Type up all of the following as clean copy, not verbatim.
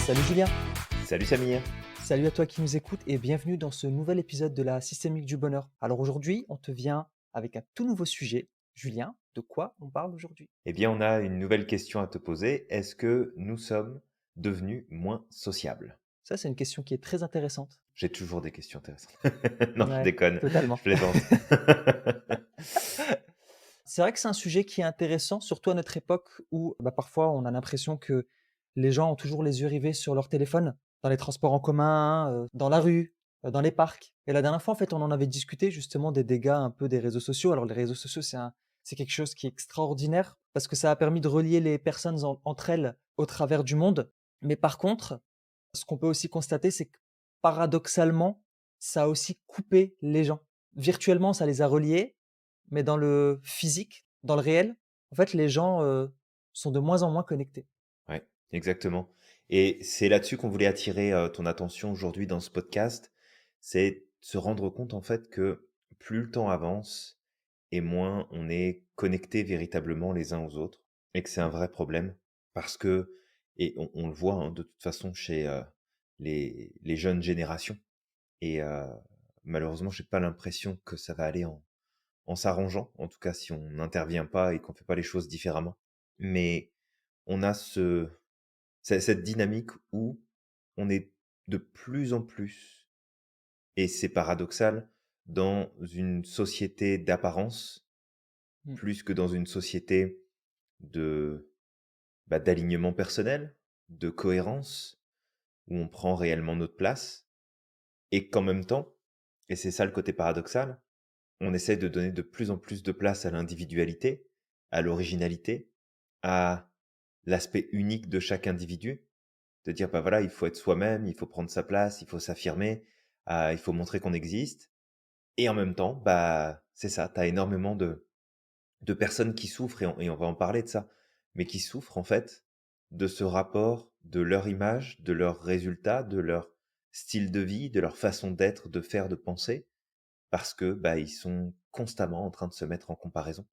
Salut Julien, Salut Samir. salut à toi qui nous écoute et bienvenue dans ce nouvel épisode de la Systémique du Bonheur. Alors aujourd'hui, on te vient avec un tout nouveau sujet. Julien, de quoi on parle aujourd'hui? Eh bien, on a une nouvelle question à te poser. Est-ce que nous sommes devenus moins sociables? Ça, c'est une question qui est très intéressante. J'ai toujours des questions intéressantes. Non, je Ouais, déconne, je totalement. plaisante. C'est vrai que c'est un sujet qui est intéressant, surtout à notre époque où parfois on a l'impression que les gens ont toujours les yeux rivés sur leur téléphone, dans les transports en commun, dans la rue, dans les parcs. Et la dernière fois, en fait, on en avait discuté justement des dégâts un peu des réseaux sociaux. Alors les réseaux sociaux, c'est quelque chose qui est extraordinaire parce que ça a permis de relier les personnes entre elles au travers du monde. Mais par contre, ce qu'on peut aussi constater, c'est que paradoxalement, ça a aussi coupé les gens. Virtuellement, ça les a reliés, mais dans le physique, dans le réel, en fait, les gens, sont de moins en moins connectés. Ouais, exactement. Et c'est là-dessus qu'on voulait attirer ton attention aujourd'hui dans ce podcast. C'est se rendre compte en fait que plus le temps avance et moins on est connectés véritablement les uns aux autres et que c'est un vrai problème parce que, et on le voit hein, de toute façon chez les jeunes générations. Et malheureusement, j'ai pas l'impression que ça va aller en s'arrangeant, en tout cas si on n'intervient pas et qu'on fait pas les choses différemment. Mais on a cette dynamique où on est de plus en plus, et c'est paradoxal, dans une société d'apparence, Mmh. plus que dans une société de d'alignement personnel, de cohérence, où on prend réellement notre place, et qu'en même temps, et c'est ça le côté paradoxal, on essaie de donner de plus en plus de place à l'individualité, à l'originalité, à l'aspect unique de chaque individu. De dire, bah voilà, il faut être soi-même, il faut prendre sa place, il faut s'affirmer, il faut montrer qu'on existe. Et en même temps, bah, c'est ça, tu as énormément de personnes qui souffrent, et on va en parler de ça, mais qui souffrent en fait de ce rapport, de leur image, de leurs résultats, de leur style de vie, de leur façon d'être, de faire, de penser, parce que bah, ils sont constamment en train de se mettre en comparaison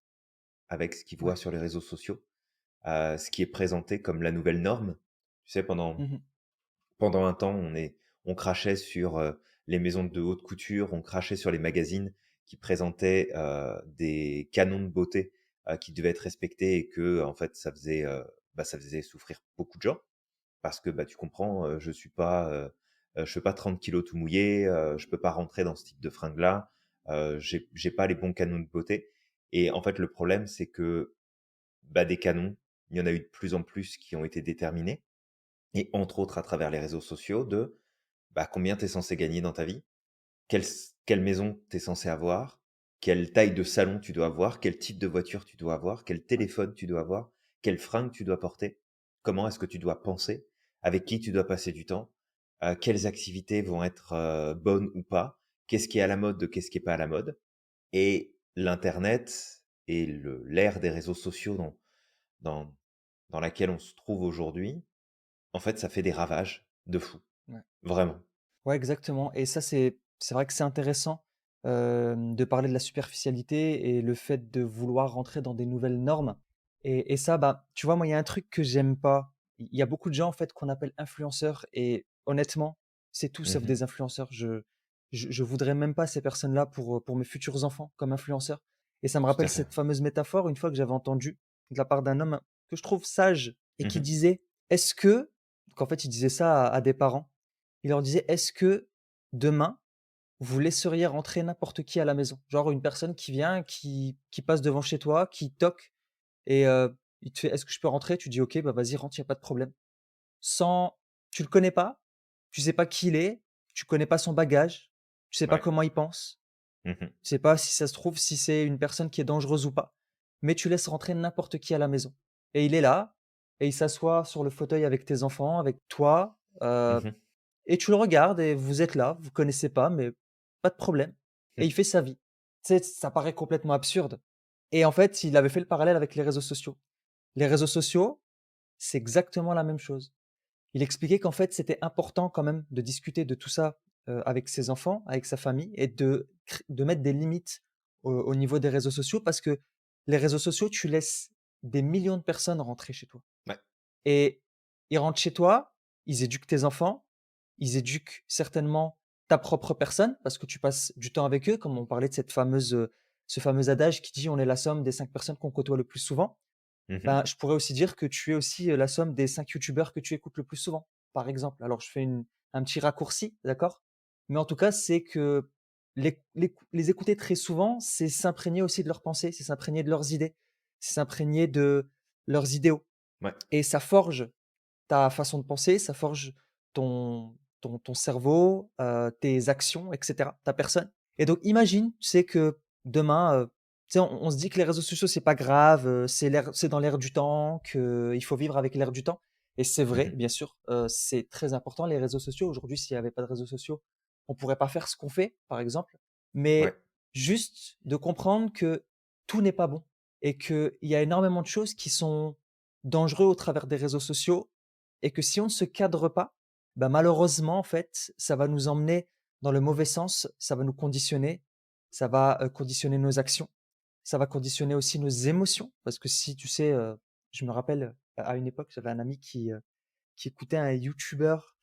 avec ce qu'ils voient Ouais. sur les réseaux sociaux, ce qui est présenté comme la nouvelle norme. Tu sais, Mmh. pendant un temps, on crachait sur les maisons de haute couture, on crachait sur les magazines qui présentaient des canons de beauté qui devaient être respectés, et que en fait ça faisait souffrir beaucoup de gens parce que bah tu comprends, je fais pas 30 kilos tout mouillé, je peux pas rentrer dans ce type de fringues là, j'ai pas les bons canons de beauté. Et en fait le problème c'est que bah, des canons, il y en a eu de plus en plus qui ont été déterminés, et entre autres à travers les réseaux sociaux, de bah, combien tu es censé gagner dans ta vie, quelle maison tu es censé avoir, quelle taille de salon tu dois avoir, quel type de voiture tu dois avoir, quel Ouais. téléphone tu dois avoir, quelle fringue tu dois porter, comment est-ce que tu dois penser, avec qui tu dois passer du temps, quelles activités vont être bonnes ou pas, qu'est-ce qui est à la mode de qu'est-ce qui est pas à la mode. Et l'internet et l'ère des réseaux sociaux dans, dans laquelle on se trouve aujourd'hui, en fait, ça fait des ravages de fou. Ouais. Vraiment. Ouais, exactement et ça, c'est vrai que c'est intéressant, de parler de la superficialité et le fait de vouloir rentrer dans des nouvelles normes et ça, tu vois, moi, il y a un truc que j'aime pas. Il y a beaucoup de gens, en fait, qu'on appelle influenceurs et honnêtement, c'est tout sauf Mmh. des influenceurs. Je voudrais même pas ces personnes-là pour mes futurs enfants comme influenceurs et ça me Tout rappelle à fait. cette fameuse métaphore, une fois que j'avais entendue de la part d'un homme que je trouve sage et qui Mmh. disait: «Est-ce que» qu'en fait, il disait ça à des parents. Il leur disait: «Est-ce que demain, vous laisseriez rentrer n'importe qui à la maison?» Genre une personne qui vient, qui passe devant chez toi, qui toque et il te fait: «Est-ce que je peux rentrer?» Tu dis: «OK, bah, vas-y rentre, il y a pas de problème». Sans tu le connais pas, tu sais pas qui il est, tu connais pas son bagage, tu sais pas Ouais. comment il pense, Mmh. tu sais pas si ça se trouve, si c'est une personne qui est dangereuse ou pas, mais tu laisses rentrer n'importe qui à la maison et il est là et il s'assoit sur le fauteuil avec tes enfants, avec toi, Mmh. et tu le regardes et vous êtes là, vous connaissez pas, mais pas de problème et il fait sa vie. Tu sais, ça paraît complètement absurde et en fait, il avait fait le parallèle avec les réseaux sociaux. Les réseaux sociaux, c'est exactement la même chose. Il expliquait qu'en fait, c'était important quand même de discuter de tout ça, avec ses enfants, avec sa famille et de mettre des limites au niveau des réseaux sociaux parce que les réseaux sociaux, tu laisses des millions de personnes rentrer chez toi Ouais. et ils rentrent chez toi ils éduquent tes enfants, ils éduquent certainement ta propre personne parce que tu passes du temps avec eux, comme on parlait de ce fameux adage qui dit: «On est la somme des 5 personnes qu'on côtoie le plus souvent». Mmh. Ben, je pourrais aussi dire que tu es aussi, la somme des 5 youtubeurs que tu écoutes le plus souvent, par exemple. Alors je fais un petit raccourci, d'accord? Mais en tout cas, c'est que les écouter très souvent, c'est s'imprégner aussi de leurs pensées, c'est s'imprégner de leurs idées, c'est s'imprégner de leurs idéaux Ouais. et ça forge ta façon de penser, ça forge ton cerveau, tes actions et cetera, ta personne et donc imagine, tu sais, que demain, tu sais, on se dit que les réseaux sociaux, c'est pas grave, c'est dans l'air du temps, qu'il faut vivre avec l'air du temps et c'est vrai, Mmh. bien sûr, c'est très important les réseaux sociaux. Aujourd'hui, s'il y avait pas de réseaux sociaux, on pourrait pas faire ce qu'on fait, par exemple, Ouais. mais juste de comprendre que tout n'est pas bon et qu'il y a énormément de choses qui sont dangereux au travers des réseaux sociaux et que si on ne se cadre pas, bah, malheureusement, en fait, ça va nous emmener dans le mauvais sens, ça va nous conditionner, ça va, conditionner nos actions, ça va conditionner aussi nos émotions. Parce que si tu sais, je me rappelle, à une époque, j'avais un ami qui écoutait un youtubeur,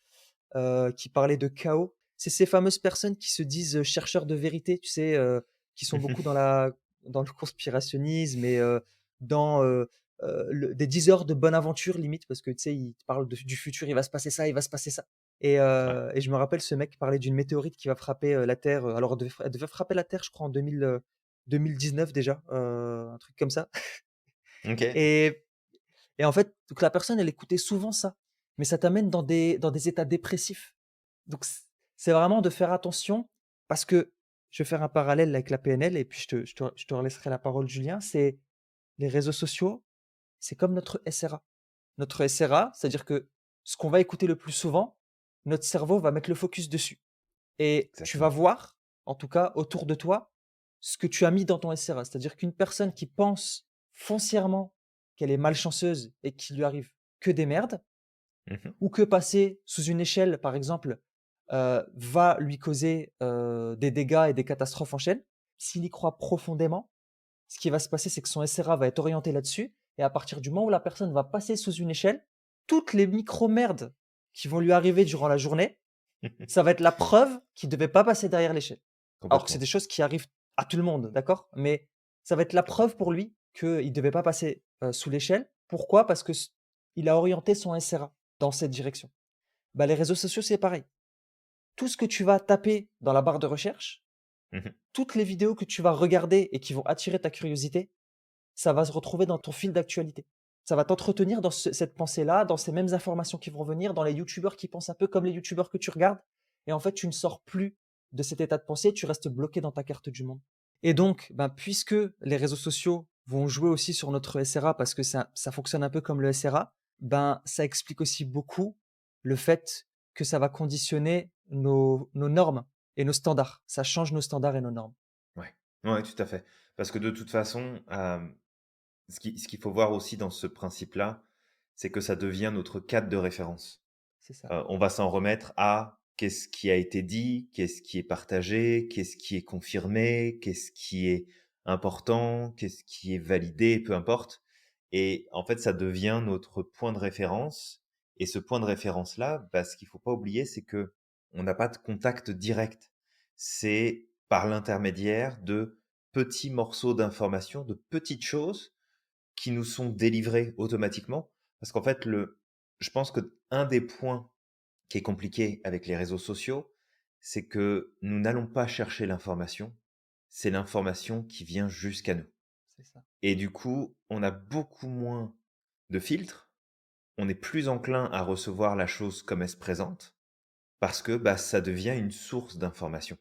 qui parlait de chaos. C'est ces fameuses personnes qui se disent, chercheurs de vérité, tu sais, qui sont beaucoup Mmh. dans le conspirationnisme et dans, le des diseurs de bonne aventure limite parce que tu sais, ils te parlent de du futur, il va se passer ça, il va se passer ça Ouais. et je me rappelle ce mec parlait d'une météorite qui va frapper, la Terre, alors elle devait frapper la Terre je crois en 2019 déjà, un truc comme ça OK. et en fait, donc la personne, elle écoutait souvent ça, mais ça t'amène dans des états dépressifs. Donc c'est vraiment de faire attention parce que je vais faire un parallèle avec la PNL et puis je te relaisserai la parole Julien, c'est les réseaux sociaux, c'est comme notre SRA. Notre SRA, c'est-à-dire que ce qu'on va écouter le plus souvent, notre cerveau va mettre le focus dessus et tu vas Exactement. voir, en tout cas autour de toi, ce que tu as mis dans ton SRA. C'est-à-dire qu'une personne qui pense foncièrement qu'elle est malchanceuse et qu'il lui arrive que des merdes, Mmh. ou que passer sous une échelle, par exemple, va lui causer, des dégâts et des catastrophes en chaîne. S'il y croit profondément, ce qui va se passer, c'est que son SRA va être orienté là-dessus et à partir du moment où la personne va passer sous une échelle, toutes les micro-merdes qui vont lui arriver durant la journée, ça va être la preuve qu'il ne devait pas passer derrière l'échelle. Alors que c'est Complètement. des choses qui arrivent à tout le monde, d'accord? Mais ça va être la preuve pour lui qu'il ne devait pas passer, sous l'échelle. Pourquoi? Parce que il a orienté son SRA dans cette direction. Bah, les réseaux sociaux, c'est pareil. Tout ce que tu vas taper dans la barre de recherche, Mmh. toutes les vidéos que tu vas regarder et qui vont attirer ta curiosité, ça va se retrouver dans ton fil d'actualité. Ça va t'entretenir dans cette pensée-là, dans ces mêmes informations qui vont venir, dans les youtubeurs qui pensent un peu comme les youtubeurs que tu regardes. Et en fait, tu ne sors plus de cet état de pensée, tu restes bloqué dans ta carte du monde. Et donc, ben, puisque les réseaux sociaux vont jouer aussi sur notre SRA parce que ça fonctionne un peu comme le SRA, ben, ça explique aussi beaucoup le fait que ça va conditionner nos normes et nos standards. Ça change nos standards et nos normes. Ouais. Ouais, tout à fait. Parce que de toute façon, ce qu'il faut voir aussi dans ce principe-là, c'est que ça devient notre cadre de référence. C'est ça. On va s'en remettre à qu'est-ce qui a été dit, qu'est-ce qui est partagé, qu'est-ce qui est confirmé, qu'est-ce qui est important, qu'est-ce qui est validé, peu importe. Et en fait, ça devient notre point de référence. Et ce point de référence-là, bah, ce qu'il faut pas oublier, c'est que on n'a pas de contact direct. C'est par l'intermédiaire de petits morceaux d'informations, de petites choses qui nous sont délivrées automatiquement. Parce qu'en fait, je pense que un des points qui est compliqué avec les réseaux sociaux, c'est que nous n'allons pas chercher l'information, c'est l'information qui vient jusqu'à nous. C'est ça. Et du coup, on a beaucoup moins de filtres, on est plus enclin à recevoir la chose comme elle se présente, parce que bah, ça devient une source d'information.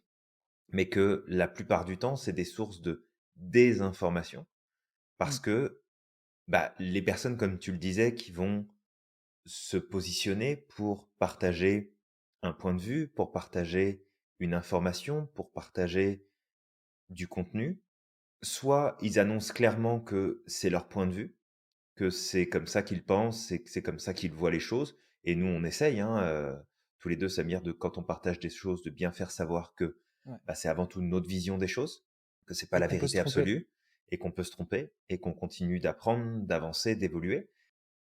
Mais que la plupart du temps, c'est des sources de désinformation, Mmh. parce que bah, les personnes, comme tu le disais, qui vont se positionner pour partager un point de vue, pour partager une information, pour partager du contenu. Soit ils annoncent clairement que c'est leur point de vue, que c'est comme ça qu'ils pensent et que c'est comme ça qu'ils voient les choses. Et nous, on essaye, hein, tous les deux, Samir, de quand on partage des choses, de bien faire savoir que Ouais. bah, c'est avant tout notre vision des choses, que c'est pas Et la qu'on peut se vérité tromper. absolue et qu'on peut se tromper et qu'on continue d'apprendre, d'avancer, d'évoluer.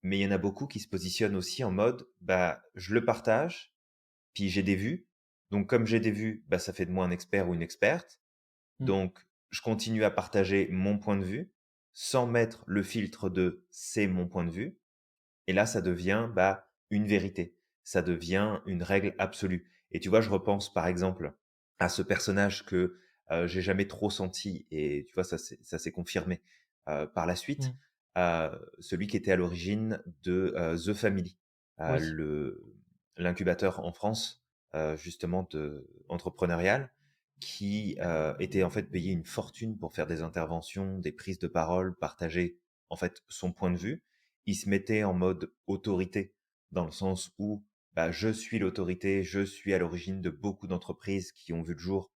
Mais il y en a beaucoup qui se positionnent aussi en mode, bah, je le partage, puis j'ai des vues. Donc comme j'ai des vues, bah, ça fait de moi un expert ou une experte. Mmh. Donc je continue à partager mon point de vue sans mettre le filtre de c'est mon point de vue. Et là, ça devient bah, une vérité. Ça devient une règle absolue. Et tu vois, je repense par exemple à ce personnage que j'ai jamais trop senti, et tu vois, ça s'est confirmé par la suite, Mmh. celui qui était à l'origine de The Family, Oui. l'incubateur en France, justement, entrepreneurial, qui était en fait payé une fortune pour faire des interventions, des prises de parole, partager en fait son point de vue. Il se mettait en mode autorité, dans le sens où bah, je suis l'autorité, je suis à l'origine de beaucoup d'entreprises qui ont vu le jour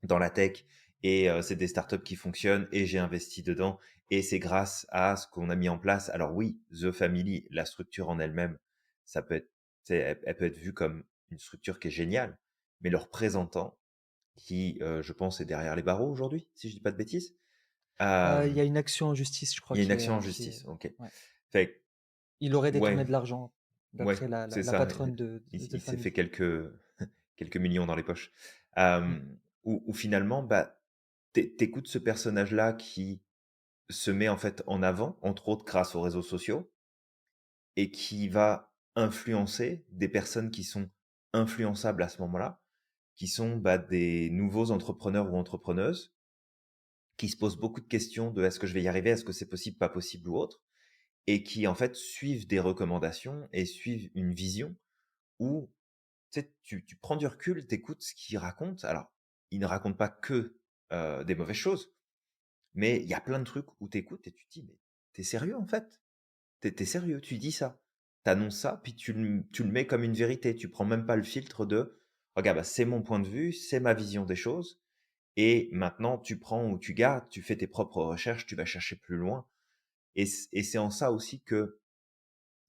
dans la tech, et c'est des startups qui fonctionnent et j'ai investi dedans, et c'est grâce à ce qu'on a mis en place. Alors oui, The Family, la structure en elle-même, ça peut être, elle peut être vue comme une structure qui est géniale, mais le représentant qui, je pense, est derrière les barreaux aujourd'hui, si je dis pas de bêtises. Il y Euh, a une action en justice, je crois, il y a une action en qui est justice, ok. ouais. Fait Il aurait que, détourné ouais, de l'argent, ouais, d'après la la c'est la ça. patronne de The Il s'est fait Family. quelques, quelques millions dans les poches. Mmh. Où finalement, bah, t'écoutes ce personnage-là qui se met en fait en avant, entre autres grâce aux réseaux sociaux, et qui va influencer des personnes qui sont influençables à ce moment-là, qui sont bah, des nouveaux entrepreneurs ou entrepreneuses, qui se posent beaucoup de questions de est-ce que je vais y arriver, est-ce que c'est possible, pas possible ou autre, et qui en fait suivent des recommandations et suivent une vision où tu sais, tu prends du recul, tu écoutes ce qu'ils racontent. Alors, ils ne racontent pas que des mauvaises choses, mais il y a plein de trucs où tu écoutes et tu te dis, mais t'es sérieux en fait? T'es sérieux? Tu dis ça? T'annonces ça, puis tu le mets comme une vérité. Tu prends même pas le filtre de, regarde, bah, c'est mon point de vue, c'est ma vision des choses, et maintenant tu prends ou tu gardes, tu fais tes propres recherches, tu vas chercher plus loin. Et c'est en ça aussi que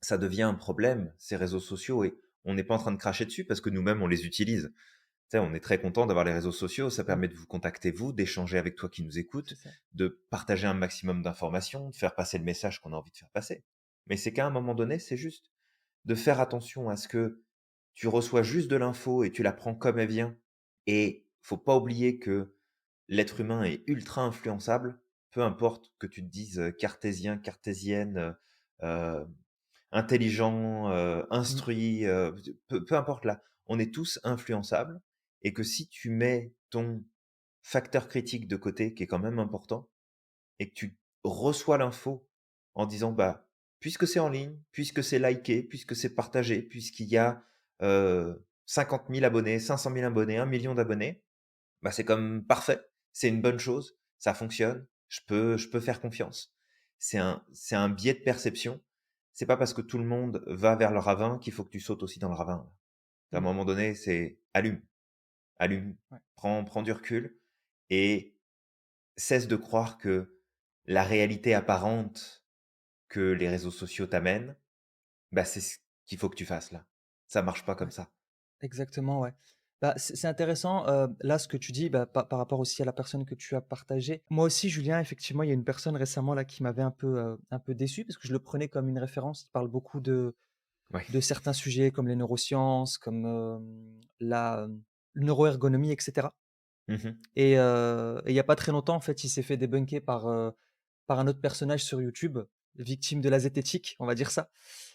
ça devient un problème, ces réseaux sociaux, et on n'est pas en train de cracher dessus parce que nous-mêmes, on les utilise. Tu sais, on est très content d'avoir les réseaux sociaux, ça Mmh. permet de vous contacter vous, d'échanger avec toi qui nous C'est écoutes, ça. de partager un maximum d'informations, de faire passer le message qu'on a envie de faire passer. Mais c'est qu'à un moment donné, c'est juste de faire attention à ce que tu reçois juste de l'info et tu la prends comme elle vient. Et faut pas oublier que l'être humain est ultra influençable, peu importe que tu te dises cartésien, cartésienne, euh, intelligent, Mmh. instruit, peu importe là, on est tous influençables, et que si tu mets ton facteur critique de côté, qui est quand même important, et que tu reçois l'info en disant, bah, puisque c'est en ligne, puisque c'est liké, puisque c'est partagé, puisqu'il y a 50 000 abonnés, 500 000 abonnés, 1 million d'abonnés, bah, c'est comme parfait, c'est une bonne chose, ça fonctionne, je peux faire confiance. C'est un biais de perception. C'est pas parce que tout le monde va vers le ravin qu'il faut que tu sautes aussi dans le ravin. À un Mmh. moment donné, c'est allume, allume, Ouais. prends du recul, et cesse de croire que la réalité apparente que les réseaux sociaux t'amènent, bah, c'est ce qu'il faut que tu fasses là. Ça marche pas comme Ouais. ça. Exactement, ouais. Bah, c'est intéressant, là, ce que tu dis, bah, par rapport aussi à la personne que tu as partagée. Moi aussi, Julien, effectivement, il y a une personne récemment là qui m'avait un peu déçu parce que je le prenais comme une référence. Il parle beaucoup Ouais. de certains sujets comme les neurosciences, comme, la, neuroergonomie et cetera. Mmh. Et il y a pas très longtemps, en fait, il s'est fait débunker par un autre personnage sur YouTube, victime de la zététique, on va dire ça.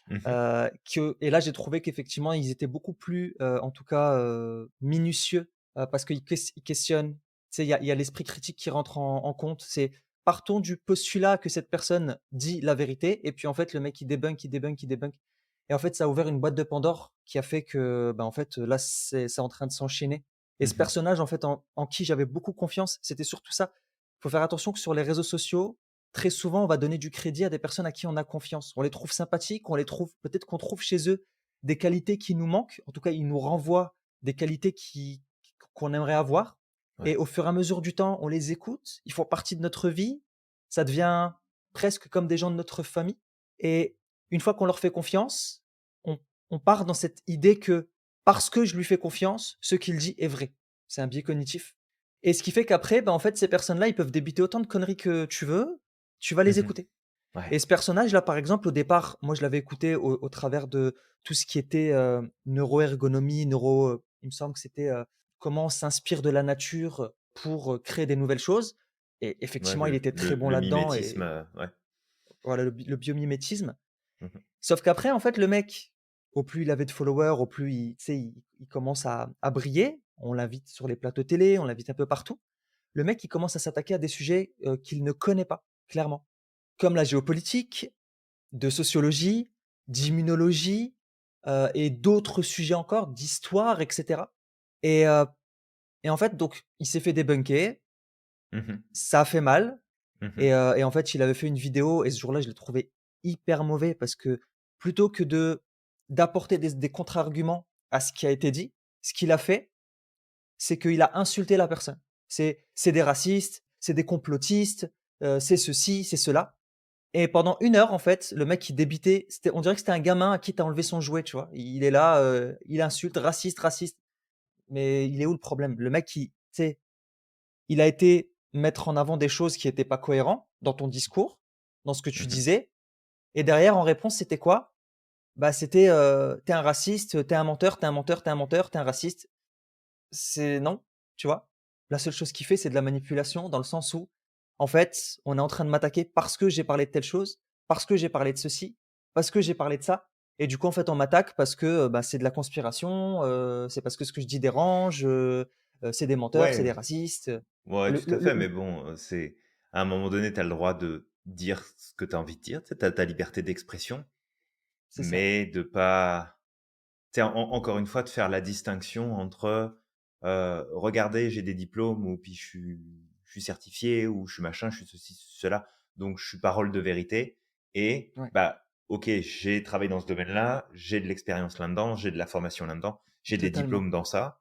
Mmh. Que et là, j'ai trouvé qu'effectivement, ils étaient beaucoup plus, en tout cas, minutieux, parce qu'ils questionnent. Tu sais, il y a l'esprit critique qui rentre en compte. C'est partons du postulat que cette personne dit la vérité et puis, en fait, le mec, il débunk, il débunk, il débunk et en fait, ça a ouvert une boîte de Pandore qui a fait que, bah, en fait, là, c'est en train de s'enchaîner et ce Mmh. personnage, en fait, en qui j'avais beaucoup confiance, c'était surtout ça. Il faut faire attention que sur les réseaux sociaux, très souvent, on va donner du crédit à des personnes à qui on a confiance. On les trouve sympathiques, on les trouve peut-être qu'on trouve chez eux des qualités qui nous manquent. En tout cas, ils nous renvoient des qualités qu'on aimerait avoir. Et Ouais. au fur et à mesure du temps, on les écoute. Ils font partie de notre vie. Ça devient presque comme des gens de notre famille. Et une fois qu'on leur fait confiance, on, on part dans cette idée que parce que je lui fais confiance, ce qu'il dit est vrai. C'est un biais cognitif. Et ce qui fait qu'après, ben, en fait, ces personnes-là, ils peuvent débiter autant de conneries que tu veux, tu vas les Mmh. écouter. Ouais. Et ce personnage-là, par exemple, au départ, moi, je l'avais écouté au travers de tout ce qui était, neuroergonomie, il me semble que c'était, comment on s'inspire de la nature pour, créer des nouvelles choses et Ouais, effectivement, il était très bon le là-dedans mimétisme, et ouais. voilà, le biomimétisme. Mmh. Sauf qu'après, en fait, le mec, au plus il avait de followers, au plus il tu sais, il commence à briller. On l'invite sur les plateaux télé, on l'invite un peu partout. Le mec, il commence à s'attaquer à des sujets, qu'il ne connaît pas, clairement. Comme la géopolitique, de sociologie, d'immunologie, et d'autres sujets encore, d'histoire et cetera et heu et en fait, donc il s'est fait débunker, Mmh. ça a fait mal Mmh. et en fait, il avait fait une vidéo et ce jour-là, je l'ai trouvé hyper mauvais parce que plutôt que d'apporter des contre-arguments à ce qui a été dit, ce qu'il a fait, c'est qu'il a insulté la personne. C'est des racistes, c'est des complotistes, c'est ceci, c'est cela et pendant 1 heure, en fait, le mec, il débitait. On dirait que c'était un gamin à qui tu as enlevé son jouet, tu vois? Il est là, il insulte: «Raciste, raciste». Mais il est où le problème? Le mec, tu sais, il a été mettre en avant des choses qui étaient pas cohérents dans ton discours, dans ce que tu Mmh. disais et derrière, en réponse, c'était quoi? Bah, c'était, «Tu es un raciste, tu es un menteur, tu es un menteur, tu es un menteur, tu es un raciste». C'est non, tu vois? La seule chose qu'il fait, c'est de la manipulation dans le sens où, en fait, on est en train de m'attaquer parce que j'ai parlé de telle chose, parce que j'ai parlé de ceci, parce que j'ai parlé de ça et du coup, en fait, on m'attaque parce que, bah, c'est de la conspiration, c'est parce que ce que je dis dérange, c'est des menteurs, c'est Ouais, des racistes, ouais, tout à fait, mais le bon, c'est à un moment donné, tu as le droit de dire ce que tu as envie de dire, tu sais, tu as ta liberté d'expression, c'est ça, mais de pas tu sais, encore une fois, de faire la distinction entre, «Regardez, j'ai des diplômes» ou puis «Je suis certifié» ou «Je suis machin, je suis ceci, cela, donc je suis parole de vérité» et ouais, bah, OK, j'ai travaillé dans ce domaine-là, j'ai de l'expérience là-dedans, j'ai de la formation là-dedans, j'ai des totalement, diplômes dans ça,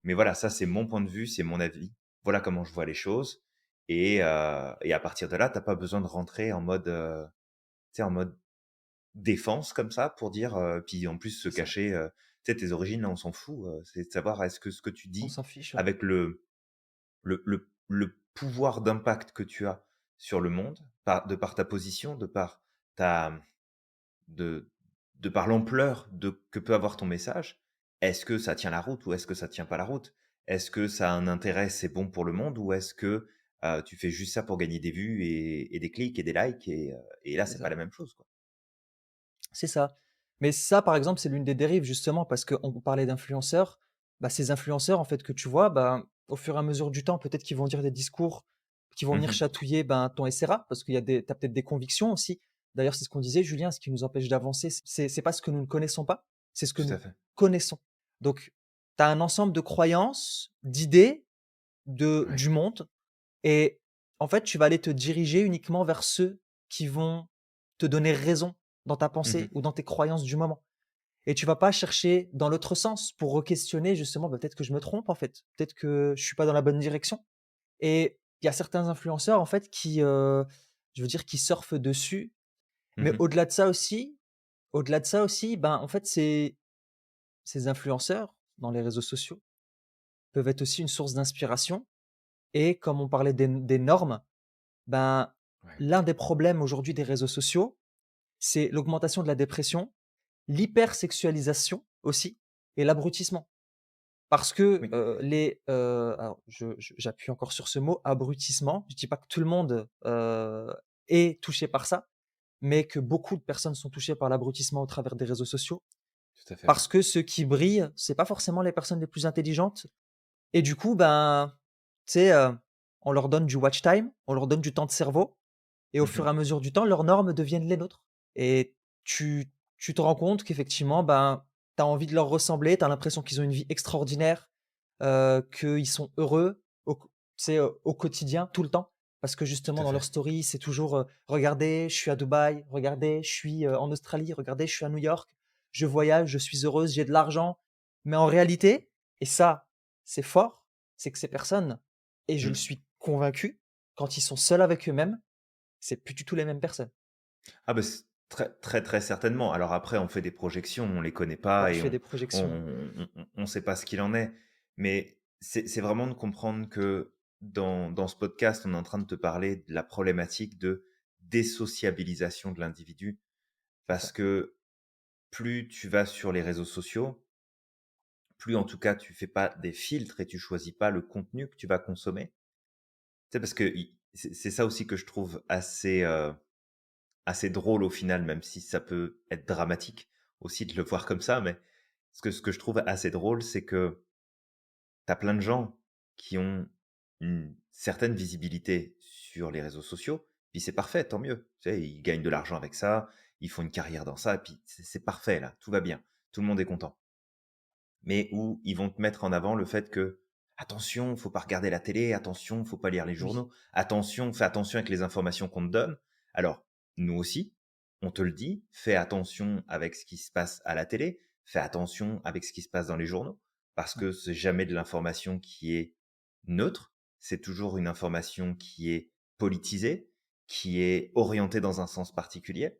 mais voilà, ça, c'est mon point de vue, c'est mon avis. Voilà comment je vois les choses et à partir de là, tu as pas besoin de rentrer en mode, tu sais, en mode défense comme ça pour dire, puis en plus se c'est ça. cacher, tu sais, tes origines, là, on s'en fout, c'est de savoir est-ce que ce que tu On dis s'en fiche, ouais. avec le pouvoir d'impact que tu as sur le monde, par ta position, de par ta de de par l'ampleur de que peut avoir ton message, est-ce que ça tient la route ou est-ce que ça tient pas la route? Est-ce que ça a un intérêt, c'est bon pour le monde ou est-ce que, tu fais juste ça pour gagner des vues et des clics et des likes et là, C'est c'est pas ça. la même chose, quoi. C'est ça. Mais ça, par exemple, c'est l'une des dérives justement parce qu'on parlait d'influenceurs. Bah, ces influenceurs, en fait, que tu vois, bah, au fur et à mesure du temps, peut-être qu'ils vont dire des discours qui vont venir Mmh. chatouiller ben, ton SRA parce qu'il y a t'as peut-être des convictions aussi. D'ailleurs, c'est ce qu'on disait, Julien, ce qui nous empêche d'avancer, c'est pas ce que nous ne connaissons pas, c'est ce que Tout à nous fait. connaissons. Donc, tu as un ensemble de croyances, d'idées Ouais. du monde et en fait, tu vas aller te diriger uniquement vers ceux qui vont te donner raison dans ta pensée Mmh. ou dans tes croyances du moment. Et tu vas pas chercher dans l'autre sens pour re-questionner justement, bah, peut-être que je me trompe en fait, peut-être que je suis pas dans la bonne direction. Et il y a certains influenceurs en fait qui, je veux dire qui surfent dessus, mais Mmh. au-delà de ça aussi, ben, en fait, ces influenceurs dans les réseaux sociaux peuvent être aussi une source d'inspiration et comme on parlait des normes, ben, Ouais. l'un des problèmes aujourd'hui des réseaux sociaux, c'est l'augmentation de la dépression, l'hypersexualisation aussi et l'abrutissement. Parce que, Oui. alors j'appuie encore sur ce mot, abrutissement. Je dis pas que tout le monde, est touché par ça, mais que beaucoup de personnes sont touchées par l'abrutissement au travers des réseaux sociaux. Tout à fait, ouais. Parce que ceux qui brillent, c'est pas forcément les personnes les plus intelligentes et du coup, ben, tu sais, on leur donne du watch time, on leur donne du temps de cerveau et au fur Mmh. et à mesure du temps, leurs normes deviennent les nôtres et tu te rends compte qu'effectivement, ben, tu as envie de leur ressembler, tu as l'impression qu'ils ont une vie extraordinaire, qu'ils sont heureux tu sais, au quotidien, tout le temps. Parce que Tout justement à dans leur fait. story, c'est toujours, «Regardez, je suis à Dubaï. Regardez, je suis, en Australie. Regardez, je suis à New York. Je voyage, je suis heureuse, j'ai de l'argent». Mais en réalité et ça, c'est fort, c'est que ces personnes et je le Mmh. suis convaincu, quand ils sont seuls avec eux-mêmes, c'est plus du tout les mêmes personnes. Ah bah, c très très très certainement. Alors après, on fait des projections, on les connaît On pas et fait des projections. on sait pas ce qu'il en est. Mais c'est vraiment de comprendre que dans ce podcast, on est en train de te parler de la problématique de désociabilisation de l'individu c'est parce ça. que plus tu vas sur les réseaux sociaux, plus en tout cas tu fais pas des filtres et tu choisis pas le contenu que tu vas consommer. Tu sais, parce que c'est ça aussi que je trouve assez drôle au final, même si ça peut être dramatique aussi de le voir comme ça. Mais ce que je trouve assez drôle, c'est que tu as plein de gens qui ont une certaine visibilité sur les réseaux sociaux, puis c'est parfait, tant mieux. Tu sais, ils gagnent de l'argent avec ça, ils font une carrière dans ça, et puis c'est parfait là, tout va bien, tout le monde est content. Mais où ils vont te mettre en avant le fait que attention, faut pas regarder la télé, attention, faut pas lire les Oui, journaux, attention, fais attention avec les informations qu'on te donne. Alors, nous aussi, on te le dit, fais attention avec ce qui se passe à la télé, fais attention avec ce qui se passe dans les journaux, parce ouais, que c'est jamais de l'information qui est neutre, c'est toujours une information qui est politisée, qui est orientée dans un sens particulier.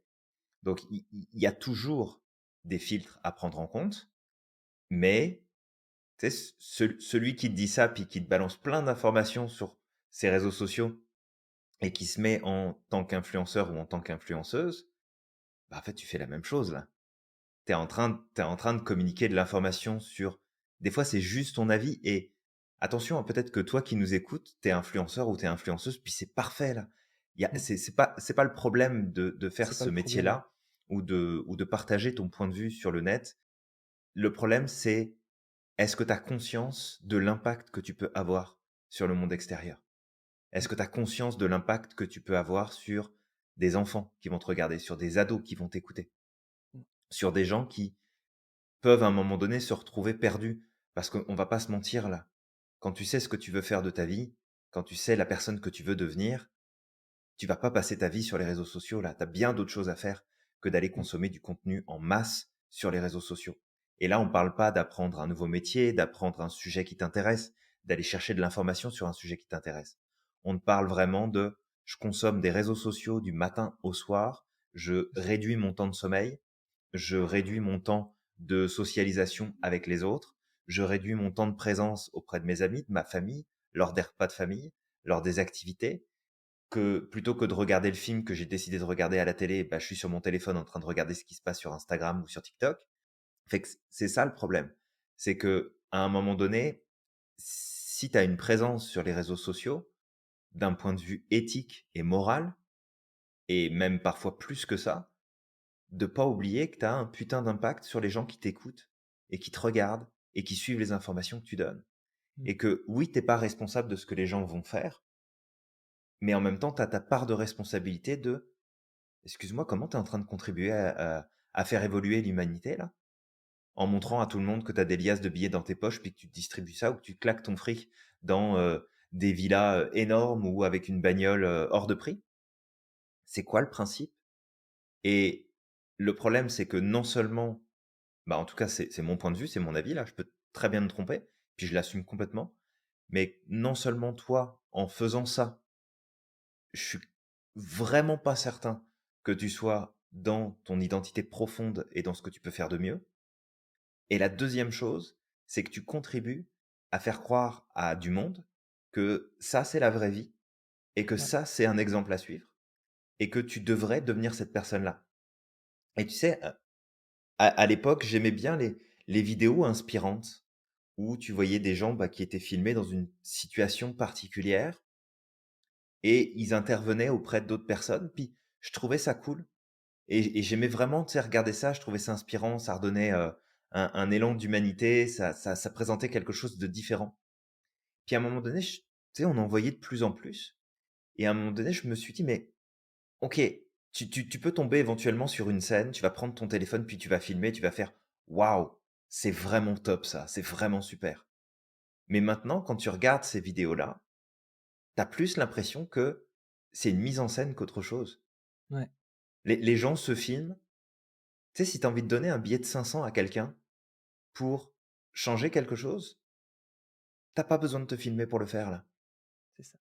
Donc, il y a toujours des filtres à prendre en compte, mais tu sais, celui qui te dit ça, puis qui te balance plein d'informations sur ses réseaux sociaux et qui se met en tant qu'influenceur ou en tant qu'influenceuse, bah, en fait, tu fais la même chose là. T'es en train de communiquer de l'information sur. Des fois, c'est juste ton avis. Et attention, hein, peut-être que toi qui nous écoutes, t'es influenceur ou t'es influenceuse, puis c'est parfait là. mmh, C'est pas le problème de faire c'est pas ce le problème, ouais. métier-là ou de partager ton point de vue sur le net. Le problème, c'est est-ce que tu as conscience de l'impact que tu peux avoir sur le monde extérieur? Est-ce Mmh, que tu as conscience de l'impact que tu peux avoir sur des enfants qui vont te regarder, sur des ados qui vont t'écouter, mmh, sur des gens qui peuvent à un moment donné se retrouver perdus? Parce qu'on va pas se mentir là, quand tu sais ce que tu veux faire de ta vie, quand tu sais la personne que tu veux devenir, tu vas pas passer ta vie sur les réseaux sociaux là. Tu as bien d'autres choses à faire que d'aller mmh, consommer du contenu en masse sur les réseaux sociaux. Et là, on ne parle pas d'apprendre un nouveau métier, d'apprendre un sujet qui t'intéresse, d'aller chercher de l'information sur un sujet qui t'intéresse. On parle vraiment de je consomme des réseaux sociaux du matin au soir, je c'est ça. réduis mon temps de sommeil, je réduis mon temps de socialisation avec les autres, je réduis mon temps de présence auprès de mes amis, de ma famille, lors des repas de famille, lors des activités, que plutôt que de regarder le film que j'ai décidé de regarder à la télé, bah, je suis sur mon téléphone en train de regarder ce qui se passe sur Instagram ou sur TikTok. Fait que c'est ça le problème. C'est que à un moment donné, si tu as une présence sur les réseaux sociaux, d'un point de vue éthique et moral, et même parfois plus que ça, de pas oublier que tu as un putain d'impact sur les gens qui t'écoutent et qui te regardent et qui suivent les informations que tu donnes. Mmh, Et que oui, t'es pas responsable de ce que les gens vont faire, mais en même temps, tu as ta part de responsabilité de excuse-moi, comment tu es en train de contribuer à faire évoluer l'humanité là? En ouais, montrant à tout le monde que tu as des liasses de billets dans tes poches, puis que tu te distribues ça ou que tu claques ton fric dans, des villas, énormes ou avec une bagnole, hors de prix? C'est quoi le principe? Et le problème, c'est que non seulement, bah, en tout cas, c'est mon point de vue, c'est mon avis là, je peux très bien me tromper, puis je l'assume complètement, mais non seulement toi, en faisant ça, je suis vraiment pas certain que tu sois dans ton identité profonde et dans ce que tu peux faire de mieux. Et la deuxième chose, c'est que tu contribues à faire croire à du monde que ça, c'est la vraie vie et que ouais, ça, c'est un exemple à suivre et que tu devrais devenir cette personne-là. Et tu sais, à l'époque, j'aimais bien les vidéos inspirantes où tu voyais des gens bah, qui étaient filmés dans une situation particulière et ils intervenaient auprès d'autres personnes. Puis je trouvais ça cool. Et j'aimais vraiment, tu sais, regarder ça, je trouvais ça inspirant, ça redonnait, un élan d'humanité, ça présentait quelque chose de différent. Puis à un moment donné, tu sais, on en voyait de plus en plus et à un moment donné, je me suis dit: «Mais OK, tu peux tomber éventuellement sur une scène, tu vas prendre ton téléphone, puis tu vas filmer, tu vas faire: "Waouh, c'est vraiment top ça, c'est vraiment super"». Mais maintenant, quand tu regardes ces vidéos-là, tu as plus l'impression que c'est une mise en scène qu'autre chose. ouais, Les gens se filment. Tu sais, si tu as envie de donner un billet de 500 à quelqu'un pour changer quelque chose, t'as pas besoin de te filmer pour le faire là. c'est ça.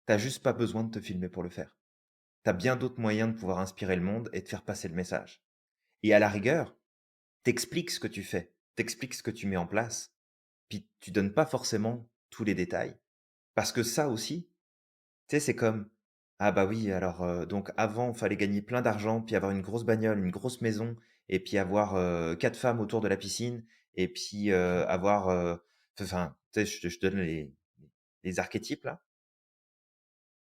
T'as juste pas besoin de te filmer pour le faire. T'as bien d'autres moyens de pouvoir inspirer le monde et de faire passer le message. Et à la rigueur, t'expliques ce que tu fais, t'expliques ce que tu mets en place, puis tu donnes pas forcément tous les détails. Parce que ça aussi, tu sais, c'est comme Ah bah oui, alors, donc avant, fallait gagner plein d'argent, puis avoir une grosse bagnole, une grosse maison et puis avoir, 4 femmes autour de la piscine et puis, avoir, enfin, tu sais, je te donne les archétypes là.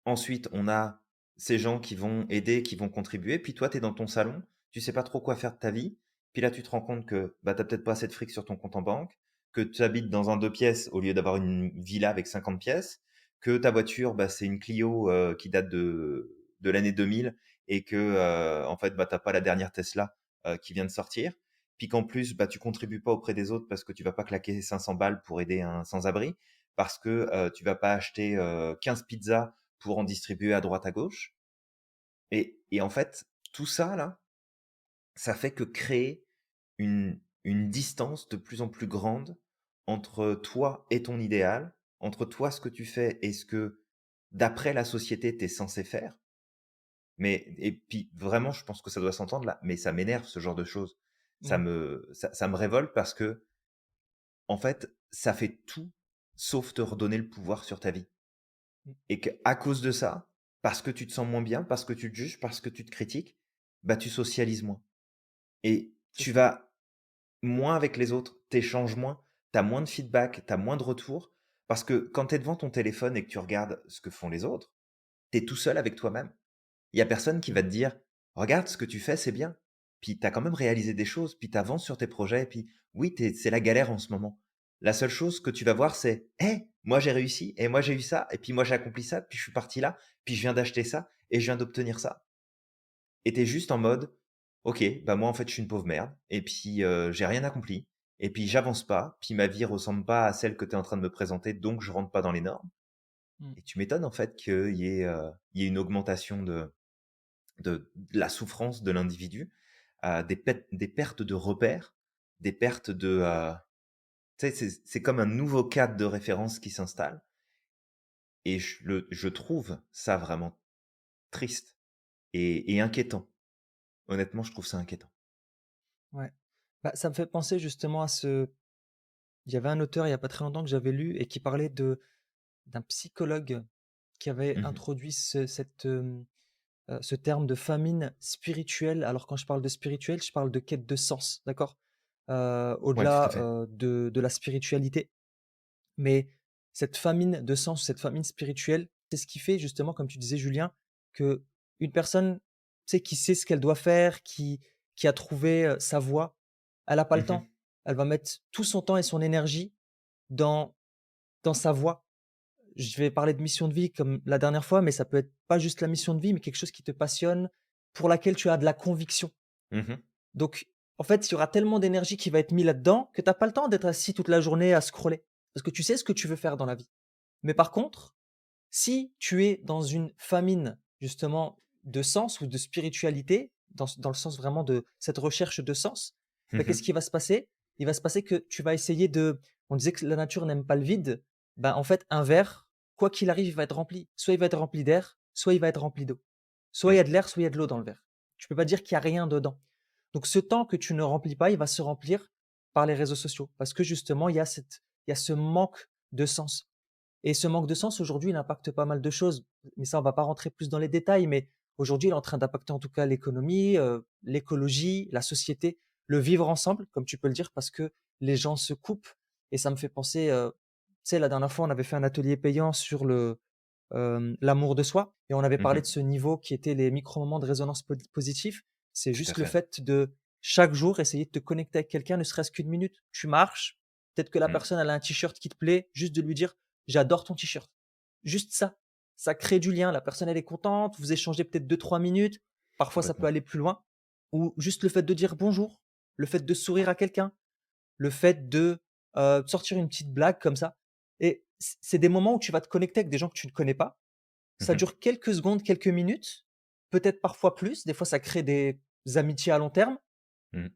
Ensuite, on a ces gens qui vont aider, qui vont contribuer, puis toi, tu es dans ton salon, tu sais pas trop quoi faire de ta vie, puis là, tu te rends compte que, bah, tu as peut-être pas assez de fric sur ton compte en banque, que tu habites dans un 2 pièces au lieu d'avoir une villa avec 50 pièces, que ta voiture, bah, c'est une Clio, qui date de l'année 2000 et que, en fait, bah, tu pas la dernière Tesla, qui vient de sortir. Puis qu'en plus, bah, tu contribues pas auprès des autres parce que tu vas pas claquer 500 balles pour aider un sans-abri, parce que, tu vas pas acheter, 15 pizzas pour en distribuer à droite à gauche. Et en fait, tout ça là, ça fait que créer une distance de plus en plus grande entre toi et ton idéal, entre toi, ce que tu fais et ce que, d'après la société, tu es censé faire. Mais et puis vraiment, je pense que ça doit s'entendre là, mais ça m'énerve ce genre de choses. Mmh. Ça me révolte parce que, en fait, ça fait tout sauf te redonner le pouvoir sur ta vie. Mmh. Et qu'à cause de ça, parce que tu te sens moins bien, parce que tu te juges, parce que tu te critiques, bah, tu socialises moins et C'est tu ça. vas moins avec les autres, tu échanges moins, tu as moins de feedback, tu as moins de retours parce que quand tu es devant ton téléphone et que tu regardes ce que font les autres, tu es tout seul avec toi-même. Il y a personne qui Mmh. va te dire: «Regarde ce que tu fais, c'est bien». Puis tu as quand même réalisé des choses, puis tu avances sur tes projets, puis oui, c'est la galère en ce moment. La seule chose que tu vas voir, c'est: «Hey, moi j'ai réussi et moi j'ai eu ça et puis moi j'ai accompli ça, puis je suis parti là, puis je viens d'acheter ça et je viens d'obtenir ça». Et tu es juste en mode: «OK, bah moi en fait je suis une pauvre merde et puis, j'ai rien accompli et puis j'avance pas, puis ma vie ressemble pas à celle que tu es en train de me présenter, donc je rentre pas dans les normes». Mmh. Et tu m'étonnes en fait qu'il y ait une augmentation de la souffrance de l'individu, des pertes de repères, des pertes de, tu sais, c'est comme un nouveau cadre de référence qui s'installe et je trouve ça vraiment triste et inquiétant. Honnêtement, je trouve ça inquiétant. Ouais. Bah, ça me fait penser justement à ce il y avait un auteur il y a pas très longtemps que j'avais lu et qui parlait d'un psychologue qui avait Mmh mh. introduit ce terme de famine spirituelle. Alors quand je parle de spirituel, je parle de quête de sens, d'accord? Ouais, tout à Au-delà, fait. de la spiritualité. Mais cette famine de sens, cette famine spirituelle, c'est ce qui fait justement, comme tu disais Julien, que une personne, tu sais, qui sait ce qu'elle doit faire, qui a trouvé, sa voie, elle a pas le Mmh mh. temps. Elle va mettre tout son temps et son énergie dans sa voie. Je vais parler de mission de vie comme la dernière fois, mais ça peut être pas juste la mission de vie, mais quelque chose qui te passionne, pour laquelle tu as de la conviction. Mmh. Donc, en fait, il y aura tellement d'énergie qui va être mis là-dedans que tu as pas le temps d'être assis toute la journée à scroller. Parce que tu sais ce que tu veux faire dans la vie. Mais par contre, si tu es dans une famine, justement, de sens ou de spiritualité, dans le sens vraiment de cette recherche de sens, bah, Mmh. qu'est-ce qui va se passer? Il va se passer que tu vas essayer de on disait que la nature n'aime pas le vide, bah, en fait, un verre, quoi qu'il arrive, il va être rempli. Soit il va être rempli d'air, soit il va être rempli d'eau. Soit il y Mmh. a de l'air, soit il y a de l'eau dans le verre. Tu peux pas dire qu'il y a rien dedans. Donc ce temps que tu ne remplis pas, il va se remplir par les réseaux sociaux parce que justement, il y a ce manque de sens. Et ce manque de sens, aujourd'hui, il impacte pas mal de choses. Mais ça, on va pas rentrer plus dans les détails, mais aujourd'hui, il est en train d'impacter en tout cas l'économie, l'écologie, la société, le vivre ensemble, comme tu peux le dire, parce que les gens se coupent. Et ça me fait penser, tu sais, la dernière fois, on avait fait un atelier payant sur l'amour de soi et on avait parlé Mmh. de ce niveau qui était les micro-moments de résonance positif. C'est Tout à juste le fait. fait de chaque jour essayer de te connecter avec quelqu'un, ne serait-ce qu'une minute. Tu marches, peut-être que la Mmh. personne elle a un t-shirt qui te plaît, juste de lui dire: «J'adore ton t-shirt». Juste ça crée du lien. La personne elle est contente, vous échangez peut-être 2 3 minutes, parfois ça peut Complètement. aller plus loin ou juste le fait de dire bonjour, le fait de sourire à quelqu'un, le fait de, sortir une petite blague comme ça et c'est des moments où tu vas te connecter avec des gens que tu ne connais pas. Ça Mmh. dure quelques secondes, quelques minutes, peut-être parfois plus. Des fois, ça crée des amitiés à long terme Mmh.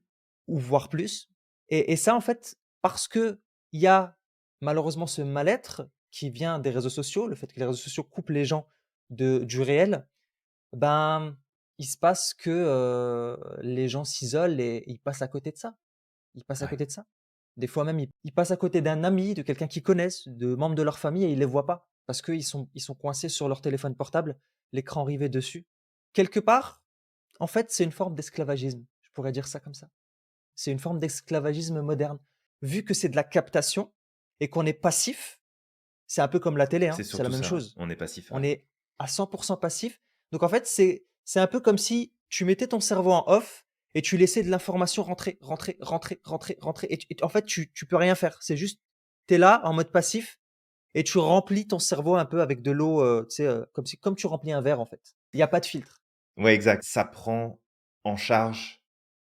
ou voire plus et ça, en fait, parce qu'il y a malheureusement ce mal-être qui vient des réseaux sociaux, le fait que les réseaux sociaux coupent les gens du réel, ben, il se passe que, les gens s'isolent et ils passent à côté de ça. Ils passent à Ouais. côté de ça. Des fois même, ils passent à côté d'un ami, de quelqu'un qu'ils connaissent, de membres de leur famille et ils les voient pas. parce qu'ils sont coincés sur leur téléphone portable, l'écran rivé dessus. Quelque part, en fait, c'est une forme d'esclavagisme, je pourrais dire ça comme ça. C'est une forme d'esclavagisme moderne. Vu que c'est de la captation et qu'on est passif, c'est un peu comme la télé, C'est hein, c'est la surtout même ça, ouais. chose. On est passif, On ouais. est à 100 passif. Donc en fait, c'est un peu comme si tu mettais ton cerveau en off et tu laissais de l'information rentrer, rentrer, rentrer, rentrer, rentrer et en fait, tu peux rien faire. C'est juste, tu es là en mode passif et tu remplis ton cerveau un peu avec de l'eau, tu sais, comme tu remplis un verre, en fait. Il y a pas de filtre. Ouais, exact. Ça prend en charge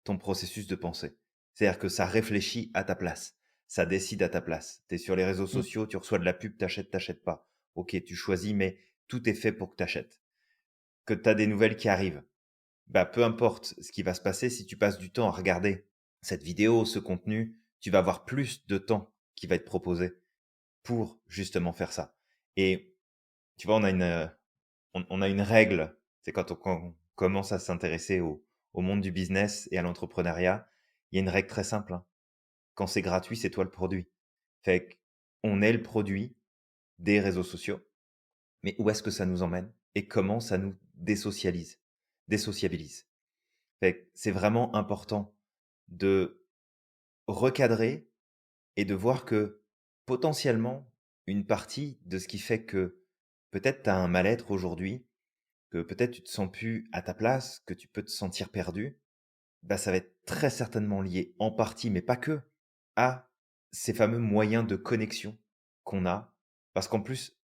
ton processus de pensée. C'est-à-dire que ça réfléchit à ta place. Ça décide à ta place. Tu es sur les réseaux Mmh, sociaux, tu reçois de la pub, t'achètes, t'achètes pas. OK, tu choisis, mais tout est fait pour que t'achètes. Que tu as des nouvelles qui arrivent. Bah, peu importe ce qui va se passer, si tu passes du temps à regarder cette vidéo, ce contenu, tu vas avoir plus de temps qui va être proposé pour justement faire ça. Et tu vois, on a une règle, c'est quand on commence à s'intéresser au monde du business et à l'entrepreneuriat, il y a une règle très simple, hein. Quand c'est gratuit, c'est toi le produit. Fait qu'on est le produit des réseaux sociaux, mais où est-ce que ça nous emmène et comment ça nous désociabilise. Fait que c'est vraiment important de recadrer et de voir que potentiellement, une partie de ce qui fait que peut-être tu as un mal-être aujourd'hui, que peut-être tu te sens plus à ta place, que tu peux te sentir perdu, bah, ça va être très certainement lié en partie, mais pas que, à ces fameux moyens de connexion qu'on a. Parce qu'en plus,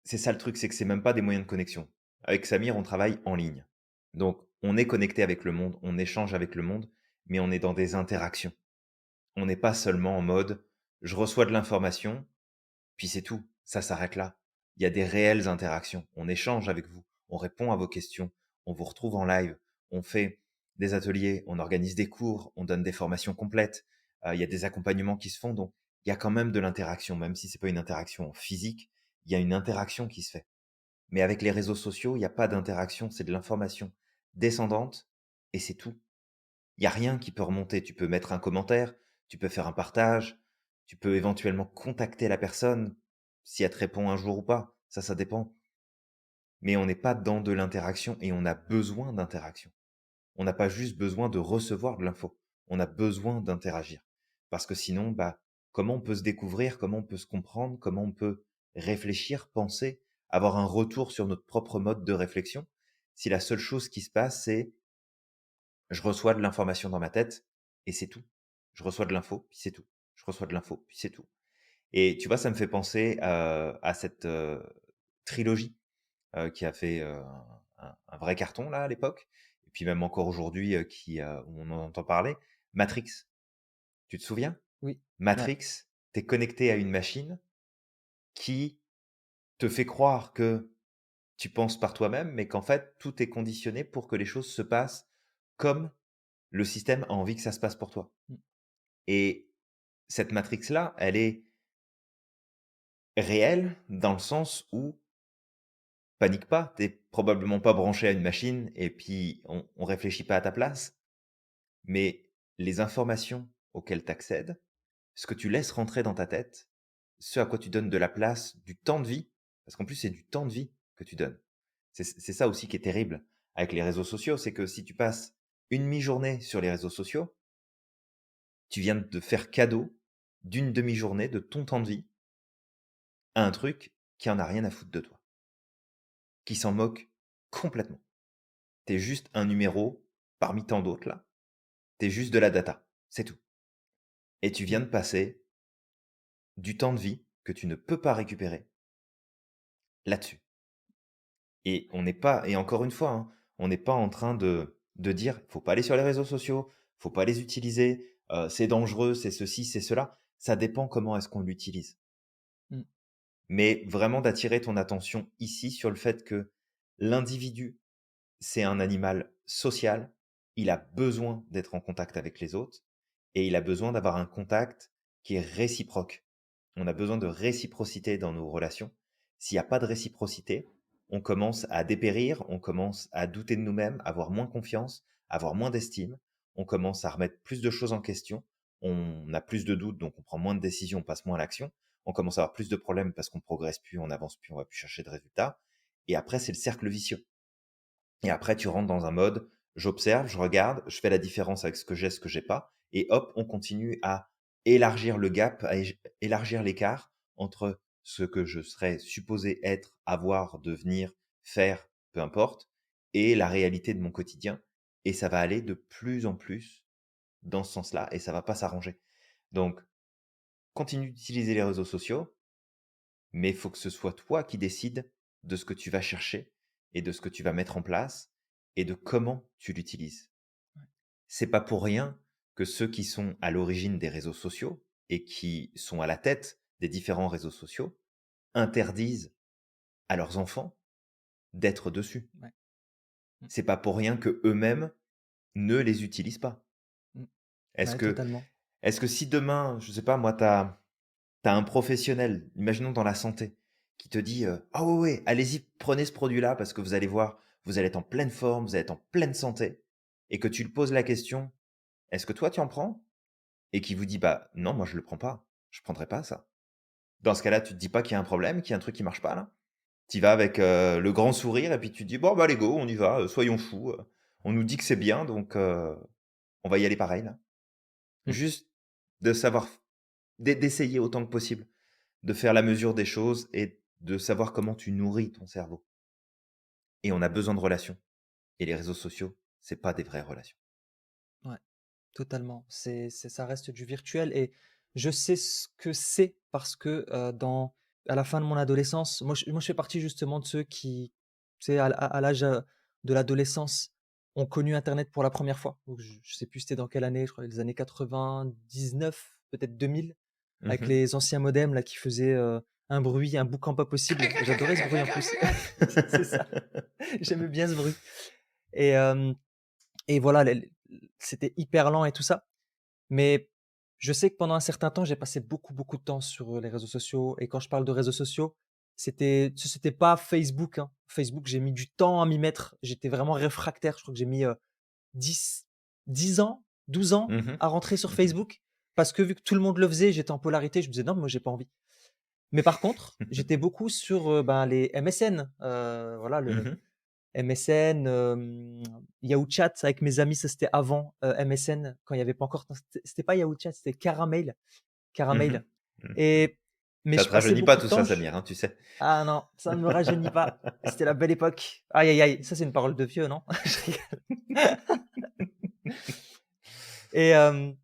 c'est ça le truc, c'est que c'est même pas des moyens de connexion. Avec Samir, on travaille en ligne. Donc, on est connecté avec le monde, on échange avec le monde, mais on est dans des interactions. On n'est pas seulement en mode, je reçois de l'information, puis c'est tout, ça s'arrête là. Il y a des réelles interactions. On échange avec vous, on répond à vos questions, on vous retrouve en live, on fait des ateliers, on organise des cours, on donne des formations complètes, il y a des accompagnements qui se font, donc il y a quand même de l'interaction, même si c'est pas une interaction physique, il y a une interaction qui se fait. Mais avec les réseaux sociaux, il n'y a pas d'interaction, c'est de l'information descendante et c'est tout. Il y a rien qui peut remonter. Tu peux mettre un commentaire, tu peux faire un partage, tu peux éventuellement contacter la personne, si elle te répond un jour ou pas, ça dépend. Mais on n'est pas dans de l'interaction et on a besoin d'interaction. On n'a pas juste besoin de recevoir de l'info, on a besoin d'interagir. Parce que sinon, bah, comment on peut se découvrir, comment on peut se comprendre, comment on peut réfléchir, penser, avoir un retour sur notre propre mode de réflexion, si la seule chose qui se passe, c'est je reçois de l'information dans ma tête et c'est tout. Je reçois de l'info, puis c'est tout. Je reçois de l'info, puis c'est tout. Et tu vois, ça me fait penser, à cette, trilogie, qui a fait, un vrai carton là, à l'époque et puis même encore aujourd'hui, où on en entend parler. Matrix, tu te souviens? oui, ouais. Matrix, tu es connecté à une machine qui te fait croire que tu penses par toi-même, mais qu'en fait, tout est conditionné pour que les choses se passent comme le système a envie que ça se passe pour toi. Mmh, Et cette matrix-là, elle est réelle dans le sens où, panique pas, tu probablement pas branché à une machine et puis on réfléchit pas à ta place, mais les informations auxquelles tu accèdes, ce que tu laisses rentrer dans ta tête, ce à quoi tu donnes de la place, du temps de vie, parce qu'en plus c'est du temps de vie que tu donnes. C'est ça aussi qui est terrible avec les réseaux sociaux, c'est que si tu passes une demi-journée sur les réseaux sociaux, tu viens de faire cadeau d'une demi-journée de ton temps de vie à un truc qui en a rien à foutre de toi, qui s'en moque complètement. Tu es juste un numéro parmi tant d'autres là. Tu es juste de la data, c'est tout. Et tu viens mmh. de passer du temps de vie que tu ne peux pas récupérer là-dessus. Et on n'est pas, et encore une fois, hein, on n'est pas en train de dire, faut pas aller sur les réseaux sociaux, faut pas les utiliser, c'est dangereux, c'est ceci, c'est cela. Ça dépend comment est-ce qu'on l'utilise. Mmh. Mais vraiment d'attirer ton attention ici sur le fait que l'individu, c'est un animal social, il a besoin d'être en contact avec les autres et il a besoin d'avoir un contact qui est réciproque. On a besoin de réciprocité dans nos relations. S'il n'y a pas de réciprocité, on commence à dépérir, on commence à douter de nous-mêmes, avoir moins confiance, avoir moins d'estime, on commence à remettre plus de choses en question, on a plus de doutes, donc on prend moins de décisions, on passe moins à l'action, on commence à avoir plus de problèmes parce qu'on progresse plus, on avance plus, on va plus chercher de résultats. Et après, c'est le cercle vicieux. Et après, tu rentres dans un mode, j'observe, je regarde, je fais la différence avec ce que j'ai pas, et hop, on continue à élargir le gap, à élargir l'écart entre ce que je serais supposé être, avoir, devenir, faire, peu importe, et la réalité de mon quotidien. Et ça va aller de plus en plus dans ce sens-là, et ça va pas s'arranger. Donc, continue d'utiliser les réseaux sociaux, mais il faut que ce soit toi qui décides de ce que tu vas chercher et de ce que tu vas mettre en place et de comment tu l'utilises. C'est pas pour rien que ceux qui sont à l'origine des réseaux sociaux et qui sont à la tête des différents réseaux sociaux interdisent à leurs enfants d'être dessus. Ouais. Mmh. C'est pas pour rien que eux-mêmes ne les utilisent pas. Mmh. Est-ce Ouais, que, totalement. est-ce que si demain, je sais pas, moi, t'as un professionnel, imaginons dans la santé, qui te dit ah ouais, ouais, allez-y, prenez ce produit-là parce que vous allez voir, vous allez être en pleine forme, vous allez être en pleine santé, et que tu lui poses la question, est-ce que toi tu en prends? Et qui vous dit bah non, moi je le prends pas, je prendrai pas ça. Dans ce cas-là, tu te dis pas qu'il y a un problème, qu'il y a un truc qui marche pas là. Tu vas avec le grand sourire et puis tu te dis bon bah allez go, on y va, soyons fous, on nous dit que c'est bien donc on va y aller pareil là. Mmh. Juste de savoir, d'essayer autant que possible de faire la mesure des choses et de savoir comment tu nourris ton cerveau. Et on a besoin de relations. Et les réseaux sociaux, c'est pas des vraies relations. Ouais. Totalement. Ça reste du virtuel et je sais ce que c'est parce que, à la fin de mon adolescence, moi je fais partie justement de ceux qui, tu sais, à l'âge, de l'adolescence, ont connu internet pour la première fois. Donc je sais plus c'était dans quelle année, je crois les années 99, peut-être 2000, avec Mmh. les anciens modems là qui faisaient, un bruit, un boucan pas possible. J'adorais ce bruit en plus. C'est ça, j'aimais bien ce bruit et hem et voilà, c'était hyper lent et tout ça. Mais je sais que pendant un certain temps, j'ai passé beaucoup, beaucoup de temps sur, les réseaux sociaux et quand je parle de réseaux sociaux, c'était pas Facebook, hein. Facebook, j'ai mis du temps à m'y mettre. J'étais vraiment réfractaire. Je crois que j'ai mis, 10 10 ans, 12 ans Mmh mh. à rentrer sur Mmh. Facebook parce que vu que tout le monde le faisait, j'étais en polarité, je me disais: «Non, moi j'ai pas envie». Mais par contre, j'étais beaucoup sur, ben, les MSN, voilà le Mmh. MSN, Yahoo Chat avec mes amis, ça c'était avant, MSN quand il y avait pas encore c'était pas Yahoo Chat, c'était Caramel, Mmh. Caramel Mmh. et mais Ça je te passais rajeunit pas beaucoup de tout temps ça, j Samir, hein, tu sais? ah non, ça ne me rajeunit pas. C'était la belle époque. Aïe, aïe, aïe, ça c'est une parole de vieux, non? Je rigole et hem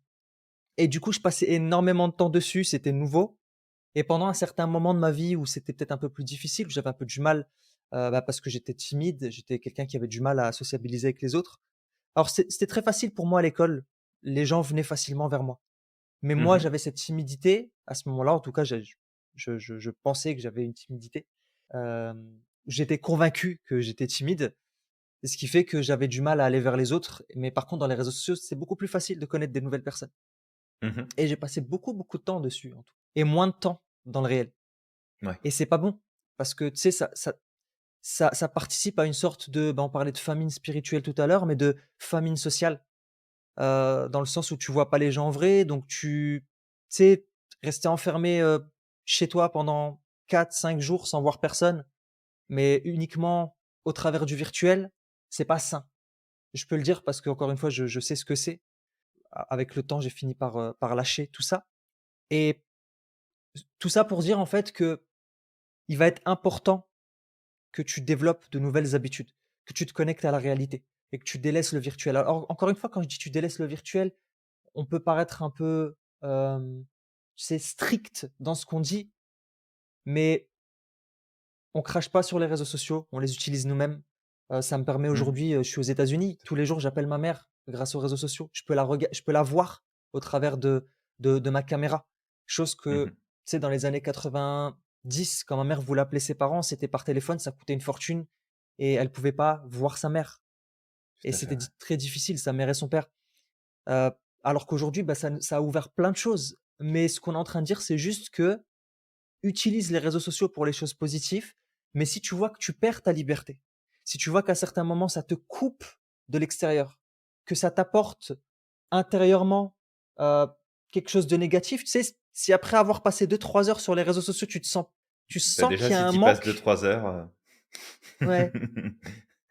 et du coup, je passais énormément de temps dessus, c'était nouveau et pendant un certain moment de ma vie où c'était peut-être un peu plus difficile, où j'avais un peu du mal, bah, parce que j'étais timide, j'étais quelqu'un qui avait du mal à sociabiliser avec les autres. Alors c'était très facile pour moi à l'école, les gens venaient facilement vers moi. Mais Mmh moi, mh. j'avais cette timidité, à ce moment-là, en tout cas, je pensais que j'avais une timidité. J'étais convaincu que j'étais timide, et ce qui fait que j'avais du mal à aller vers les autres. Mais par contre, dans les réseaux sociaux, c'est beaucoup plus facile de connaître des nouvelles personnes. Mmh. Et j'ai passé beaucoup, beaucoup de temps dessus, en tout, et moins de temps dans le réel. Ouais. Et c'est pas bon, parce que tu sais, ça participe à une sorte de, on parlait de famine spirituelle tout à l'heure, mais de famine sociale. Dans le sens où tu vois pas les gens en vrai, donc tu sais, rester enfermé, chez toi pendant 4, 5 jours sans voir personne, mais uniquement au travers du virtuel, c'est pas sain. Je peux le dire parce qu'encore une fois, je sais ce que c'est. Avec le temps, j'ai fini par lâcher tout ça et tout ça pour dire en fait que il va être important que tu développes de nouvelles habitudes, que tu te connectes à la réalité et que tu délaisses le virtuel. Alors encore une fois, quand je dis tu délaisses le virtuel, on peut paraître un peu, tu sais, strict dans ce qu'on dit, mais on crache pas sur les réseaux sociaux, on les utilise nous-mêmes. Ça me permet Mmh. aujourd'hui, je suis aux États-Unis, tous les jours j'appelle ma mère grâce aux réseaux sociaux. Je peux la voir au travers de ma caméra. Chose Mmh que, mh. tu sais, dans les années 90, quand ma mère voulait appeler ses parents, c'était par téléphone, ça coûtait une fortune et elle pouvait pas voir sa mère et Tout à fait, c'était ouais. très difficile, sa mère et son père. Heu, alors qu'aujourd'hui, bah, ça a ouvert plein de choses. Mais ce qu'on est en train de dire, c'est juste que utilise les réseaux sociaux pour les choses positives, mais si tu vois que tu perds ta liberté, si tu vois qu'à certains moments, ça te coupe de l'extérieur, que ça t'apporte intérieurement, heu, quelque chose de négatif, tu sais, si après avoir passé 2-3 heures sur les réseaux sociaux, tu Bah, sens déjà, qu'il y a si un tu y passes deux manque, trois heures, ouais,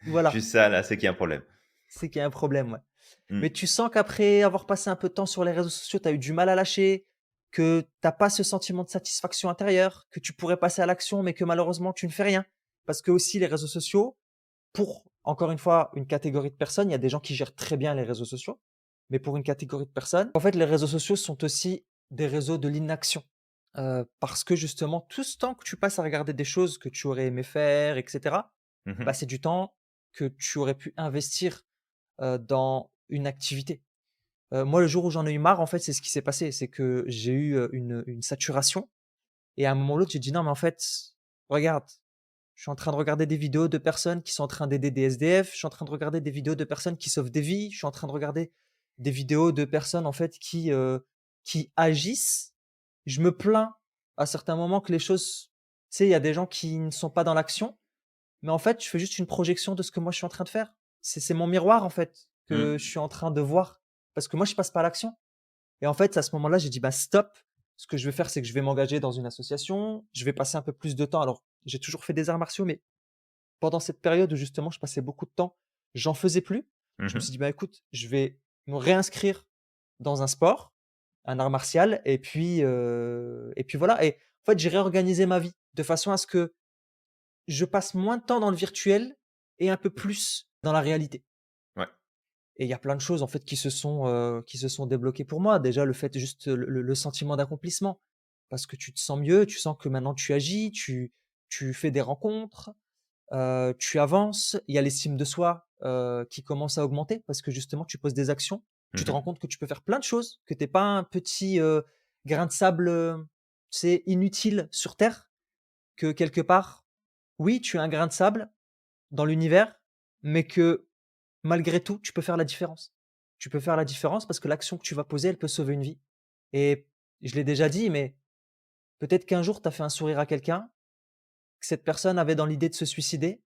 voilà, juste ça, là, c'est qu'il y a un problème. c'est qu'il y a un problème, ouais. Mmh. Mais tu sens qu'après avoir passé un peu de temps sur les réseaux sociaux, tu as eu du mal à lâcher, que tu as pas ce sentiment de satisfaction intérieure, que tu pourrais passer à l'action, mais que malheureusement tu ne fais rien. Parce que aussi les réseaux sociaux, pour encore une fois une catégorie de personnes, il y a des gens qui gèrent très bien les réseaux sociaux, mais pour une catégorie de personnes, en fait, les réseaux sociaux sont aussi des réseaux de l'inaction. Parce que justement, tout ce temps que tu passes à regarder des choses que tu aurais aimé faire, et cetera, Mmh. bah, c'est du temps que tu aurais pu investir, dans une activité. Moi, le jour où j'en ai eu marre, en fait, c'est ce qui s'est passé. C'est que j'ai eu, une saturation et à un moment ou l'autre, j'ai dit: «Non, mais en fait, regarde, je suis en train de regarder des vidéos de personnes qui sont en train d'aider des SDF, je suis en train de regarder des vidéos de personnes qui sauvent des vies, je suis en train de regarder des vidéos de personnes, en fait, qui agissent». Je me plains à certains moments que les choses, tu sais, il y a des gens qui ne sont pas dans l'action, mais en fait, je fais juste une projection de ce que moi je suis en train de faire. C'est mon miroir, en fait, que je Mmh. suis en train de voir. Parce que moi, je passe pas à l'action. Et en fait, à ce moment-là, j'ai dit: «Bah, stop. Ce que je vais faire, c'est que je vais m'engager dans une association. Je vais passer un peu plus de temps». Alors, j'ai toujours fait des arts martiaux, mais pendant cette période où justement je passais beaucoup de temps, j'en faisais plus. Je me Mmh. suis dit: «Bah, écoute, je vais me réinscrire dans un sport, un art martial et puis voilà». Et en fait, j'ai réorganisé ma vie de façon à ce que je passe moins de temps dans le virtuel et un peu plus dans la réalité. Ouais. Et il y a plein de choses en fait qui se sont débloquées pour moi. Déjà le fait juste le sentiment d'accomplissement, parce que tu te sens mieux, tu sens que maintenant tu agis, tu fais des rencontres, tu avances. Il y a l'estime de soi, qui commence à augmenter parce que justement tu poses des actions. Tu te Mmh. rends compte que tu peux faire plein de choses, que tu es pas un petit, grain de sable, tu inutile sur terre, que quelque part, oui, tu es un grain de sable dans l'univers, mais que malgré tout, tu peux faire la différence. Tu peux faire la différence parce que l'action que tu vas poser, elle peut sauver une vie. Et je l'ai déjà dit, mais peut-être qu'un jour, tu as fait un sourire à quelqu'un, que cette personne avait dans l'idée de se suicider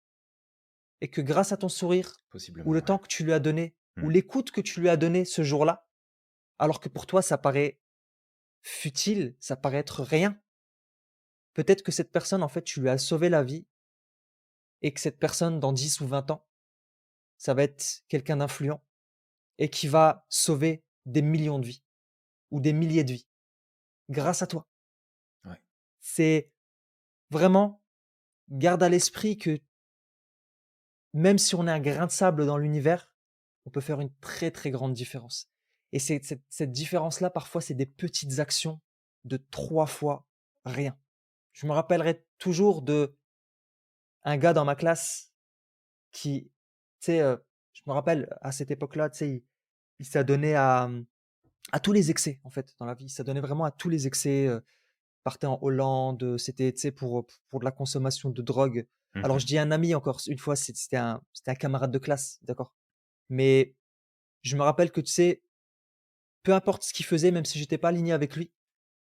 et que grâce à ton sourire ou le Possiblement, ouais. temps que tu lui as donné ou Mmh. l'écoute que tu lui as donnée ce jour-là, alors que pour toi, ça paraît futile, ça paraît être rien, peut-être que cette personne, en fait, tu lui as sauvé la vie et que cette personne, dans 10 ou 20 ans, ça va être quelqu'un d'influent et qui va sauver des millions de vies ou des milliers de vies grâce à toi. Ouais. C'est vraiment, garde à l'esprit que même si on est un grain de sable dans l'univers, on peut faire une très, très grande différence. Et c'est cette différence-là, parfois, c'est des petites actions de 3 fois rien. Je me rappellerai toujours de un gars dans ma classe qui, tu sais, je me rappelle à cette époque-là, tu sais, il s'adonnait à tous les excès, en fait, dans la vie. Il s'adonnait vraiment à tous les excès, partait en Hollande, c'était, tu sais, pour de la consommation de drogue. Alors je Mmh. dis un ami encore, une fois, c'était un camarade de classe, d'accord? Mais je me rappelle que, tu sais, peu importe ce qu'il faisait, même si j'étais pas aligné avec lui,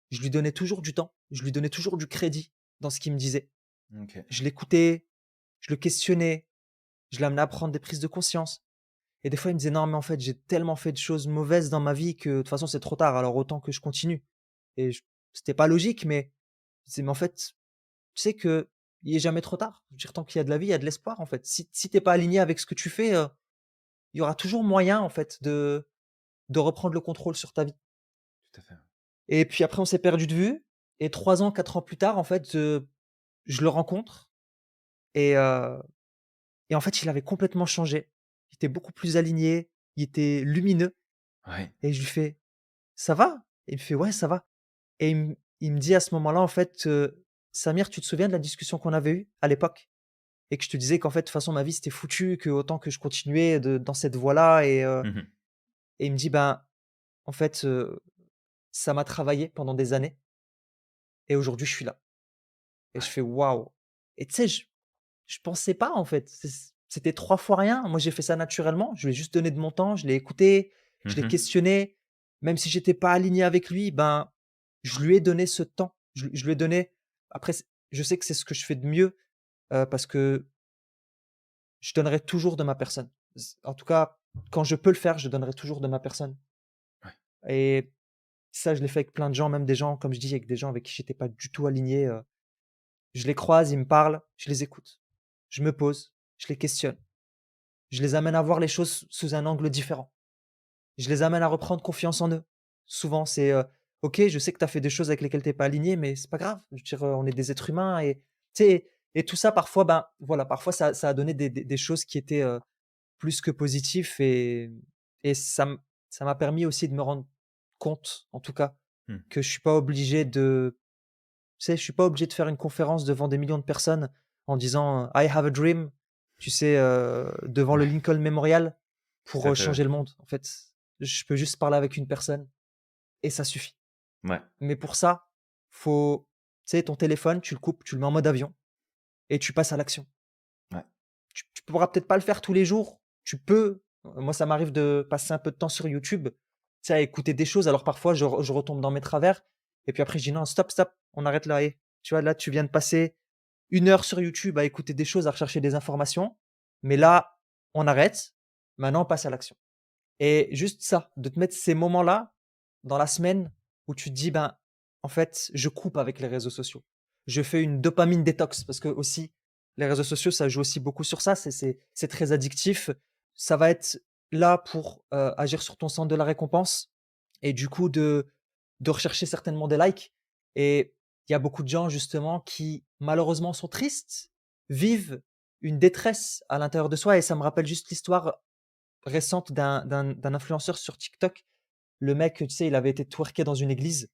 je lui donnais toujours du temps, je lui donnais toujours du crédit dans ce qu'il me disait. OK. Je l'écoutais, je le questionnais, je l'amenais à prendre des prises de conscience et des fois, il me disait: «Non, mais en fait, j'ai tellement fait de choses mauvaises dans ma vie que de toute façon, c'est trop tard, alors autant que je continue» et c'était pas logique, mais je disais: «Mais en fait, tu sais qu'il est jamais trop tard. Je veux dire, tant qu'il y a de la vie, il y a de l'espoir, en fait. Si tu es pas aligné avec ce que tu fais, il y aura toujours moyen, en fait, de reprendre le contrôle sur ta vie». Tout à fait. Et puis après, on s'est perdu de vue et 3 ans, 4 ans plus tard, en fait, je le rencontre et heu et en fait, il avait complètement changé. Il était beaucoup plus aligné, il était lumineux Ouais. et je lui fais: «Ça va?» Et il me fait: «Ouais, ça va» et il me dit à ce moment-là, en fait, «Samir, tu te souviens de la discussion qu'on avait eue à l'époque?» Et que je te disais qu'en fait, de toute façon, ma vie, c'était foutu, que autant que je continuais dans cette voie-là Mmh. et il me dit: «Ben, en fait, ça m'a travaillé pendant des années et aujourd'hui, je suis là». Et je Ouais. fais: «Waouh» et tu sais, je pensais pas, en fait. C'était 3 fois rien. Moi, j'ai fait ça naturellement. Je lui ai juste donné de mon temps, je l'ai écouté, je l'ai Mmh. questionné. Même si j'étais pas aligné avec lui, ben, je lui ai donné ce temps. Je lui ai donné après je sais que c'est ce que je fais de mieux, parce que je donnerai toujours de ma personne. En tout cas, quand je peux le faire, je donnerai toujours de ma personne Ouais. et Ça, je l'ai fait avec plein de gens, même des gens, comme je dis, avec des gens avec qui j'étais pas du tout aligné. Je les croise, ils me parlent, je les écoute. Je me pose, je les questionne. Je les amène à voir les choses sous un angle différent. Je les amène à reprendre confiance en eux. Souvent, c'est, «OK, je sais que tu as fait des choses avec lesquelles tu es pas aligné, mais c'est pas grave. Je veux dire, on est des êtres humains» et tu sais et tout ça parfois, ben, voilà, parfois ça a donné des choses qui étaient, plus que positifs et ça m'a permis aussi de me rendre compte, en tout cas, Mmh. que je suis pas obligé de tu sais, je suis pas obligé de faire une conférence devant des millions de personnes en disant, «I have a dream», tu sais, devant le Ouais, Lincoln Memorial tout pour, à fait, ouais. changer le monde. En fait, je peux juste parler avec une personne et ça suffit. Ouais, Mais pour ça, faut tu sais, ton téléphone, tu le coupes, tu le mets en mode avion et tu passes à l'action. ouais. Tu pourras peut-être pas le faire tous les jours. Tu peux, moi, ça m'arrive de passer un peu de temps sur YouTube, tu sais, à écouter des choses. Alors parfois, je retombe dans mes travers et puis après je dis: «Non, stop, stop, on arrête là, et tu vois, là, tu viens de passer 1 heure sur YouTube à écouter des choses, à rechercher des informations, mais là, on arrête. Maintenant, on passe à l'action». Et juste ça, de te mettre ces moments-là dans la semaine où tu te dis: «Ben, en fait, je coupe avec les réseaux sociaux. Je fais une dopamine détox» parce que aussi les réseaux sociaux, ça joue aussi beaucoup sur ça, c'est très addictif. Ça va être là pour, agir sur ton centre de la récompense et du coup de rechercher certainement des likes et il y a beaucoup de gens justement qui malheureusement sont tristes, vivent une détresse à l'intérieur de soi et ça me rappelle juste l'histoire récente d'un influenceur sur TikTok. Le mec, tu sais, il avait été twerké dans une église,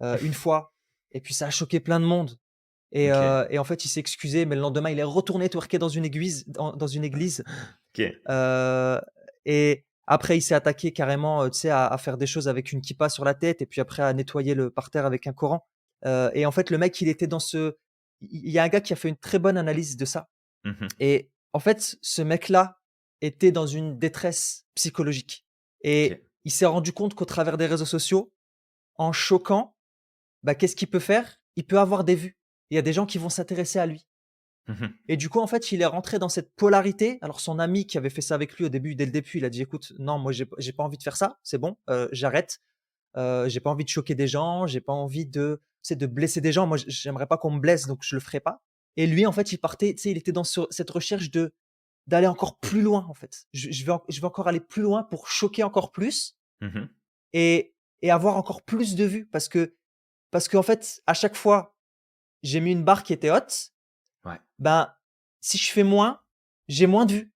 une fois et puis ça a choqué plein de monde OK. et en fait, il s'est excusé, mais le lendemain, il est retourné twerker dans une église, OK. heu et après il s'est attaqué carrément, tu sais, à faire des choses avec une kippa sur la tête et puis après à nettoyer le parterre avec un Coran, et en fait, le mec, il était dans ce il y a un gars qui a fait une très bonne analyse de ça Mmh mh. et en fait, ce mec-là était dans une détresse psychologique OK. et il s'est rendu compte qu'au travers des réseaux sociaux, en choquant, bah, qu'est-ce qu'il peut faire? Il peut avoir des vues. Il y a des gens qui vont s'intéresser à lui Mmh mh. et du coup, en fait, il est rentré dans cette polarité. Alors son ami qui avait fait ça avec lui au début, dès le début, il a dit: «Écoute, non, moi j'ai pas envie de faire ça, c'est bon, j'arrête. J'ai pas envie de choquer des gens, j'ai pas envie de, tu sais, de blesser des gens. Moi, j'aimerais pas qu'on me blesse, donc je le ferai pas» et lui, en fait, il partait, tu sais, il était dans cette recherche de d'aller encore plus loin, en fait. Je vais encore aller plus loin pour choquer encore plus Mmh mh. et avoir encore plus de vues parce qu'en fait, à chaque fois, j'ai mis une barre qui était haute, Ouais. ben, si je fais moins, j'ai moins de vues.